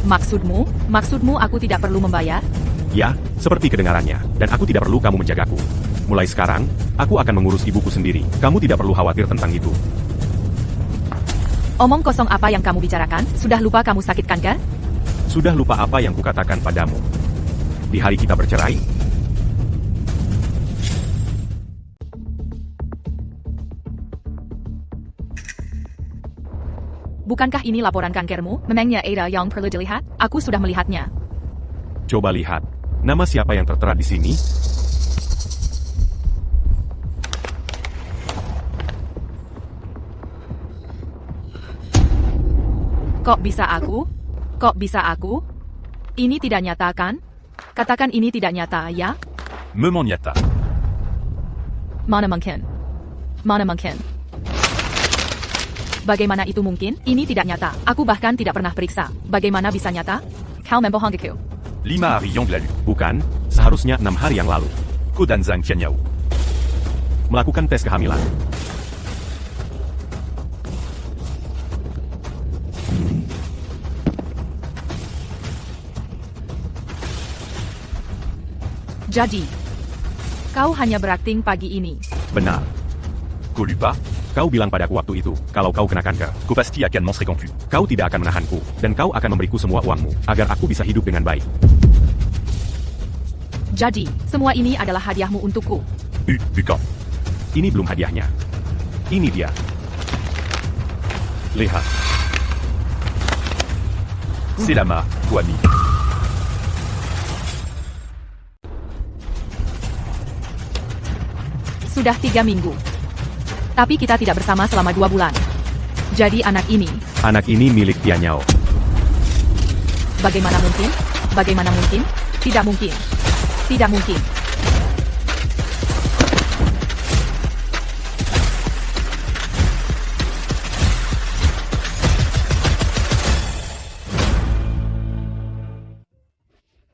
Maksudmu? Maksudmu aku tidak perlu membayar? Ya, seperti kedengarannya. Dan aku tidak perlu kamu menjagaku. Mulai sekarang, aku akan mengurus ibuku sendiri. Kamu tidak perlu khawatir tentang itu. Omong kosong apa yang kamu bicarakan? Sudah lupa kamu sakitkan kan? Sudah lupa apa yang kukatakan padamu. Di hari kita bercerai, Bukankah ini laporan kankermu? Memangnya ada yang perlu dilihat? Aku sudah melihatnya. coba lihat. Nama siapa yang tertera di sini? Kok bisa aku? Kok bisa aku? Ini tidak nyata kan? Katakan ini tidak nyata, ya? Memonyata. Mana mungkin? Mana mungkin? Bagaimana itu mungkin? Ini tidak nyata. Aku bahkan tidak pernah periksa. Bagaimana bisa nyata? Kau membohongiku. 5 hari yang lalu. Bukan, seharusnya 6 hari yang lalu. Kodan Zhang Tianyao. Melakukan tes kehamilan. Jadi, kau hanya berakting pagi ini. Benar. Kau lupa? Kau bilang padaku waktu itu, kalau kau kena kanker, Kau pasti akan monstre confus. kau tidak akan menahanku, dan kau akan memberiku semua uangmu, agar aku bisa hidup dengan baik. Jadi, semua ini adalah hadiahmu untukku. Bukan. Ini belum hadiahnya. Ini dia. Lihat. C'est la ma, Kwami. Sudah 3 minggu. Tapi kita tidak bersama selama 2 bulan. Jadi anak ini, Anak ini milik Tianyao. bagaimana mungkin? Bagaimana mungkin? Tidak mungkin. Tidak mungkin.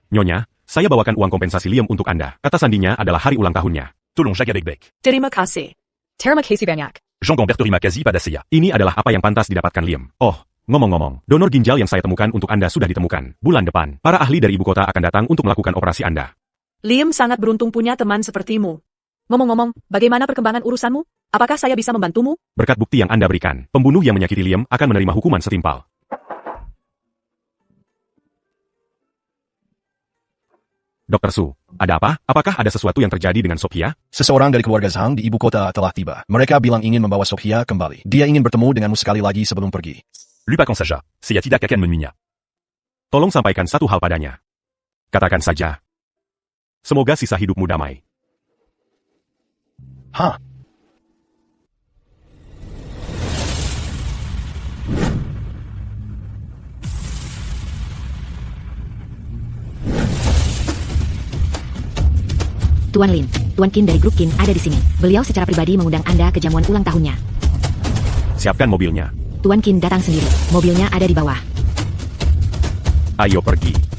Nyonya, saya bawakan uang kompensasi Liam untuk Anda. Kata sandinya adalah hari ulang tahunnya. Tolong jaga baik-baik. Terima kasih. Terima kasih banyak. Jean Gambert terima kasih pada saya. Ini adalah apa yang pantas didapatkan Liam. Oh, ngomong-ngomong, donor ginjal yang saya temukan untuk Anda sudah ditemukan. Bulan depan, para ahli dari ibu kota akan datang untuk melakukan operasi Anda. Liam sangat beruntung punya teman sepertimu. Ngomong-ngomong, bagaimana perkembangan urusanmu? Apakah saya bisa membantumu? Berkat bukti yang Anda berikan, pembunuh yang menyakiti Liam akan menerima hukuman setimpal. Dr. Su, ada apa? Apakah ada sesuatu yang terjadi dengan Sophia? Seseorang dari keluarga Zhang di ibu kota telah tiba. Mereka bilang ingin membawa Sophia kembali. Dia ingin bertemu denganmu sekali lagi sebelum pergi. Lupakan saja, saya tidak akan menemuinya. Tolong sampaikan satu hal padanya. Katakan saja. Semoga sisa hidupmu damai. Hah? Tuan Lin, Tuan Qin dari grup Qin ada di sini. Beliau secara pribadi mengundang Anda ke jamuan ulang tahunnya. Siapkan mobilnya. Tuan Qin datang sendiri. Mobilnya ada di bawah. Ayo pergi.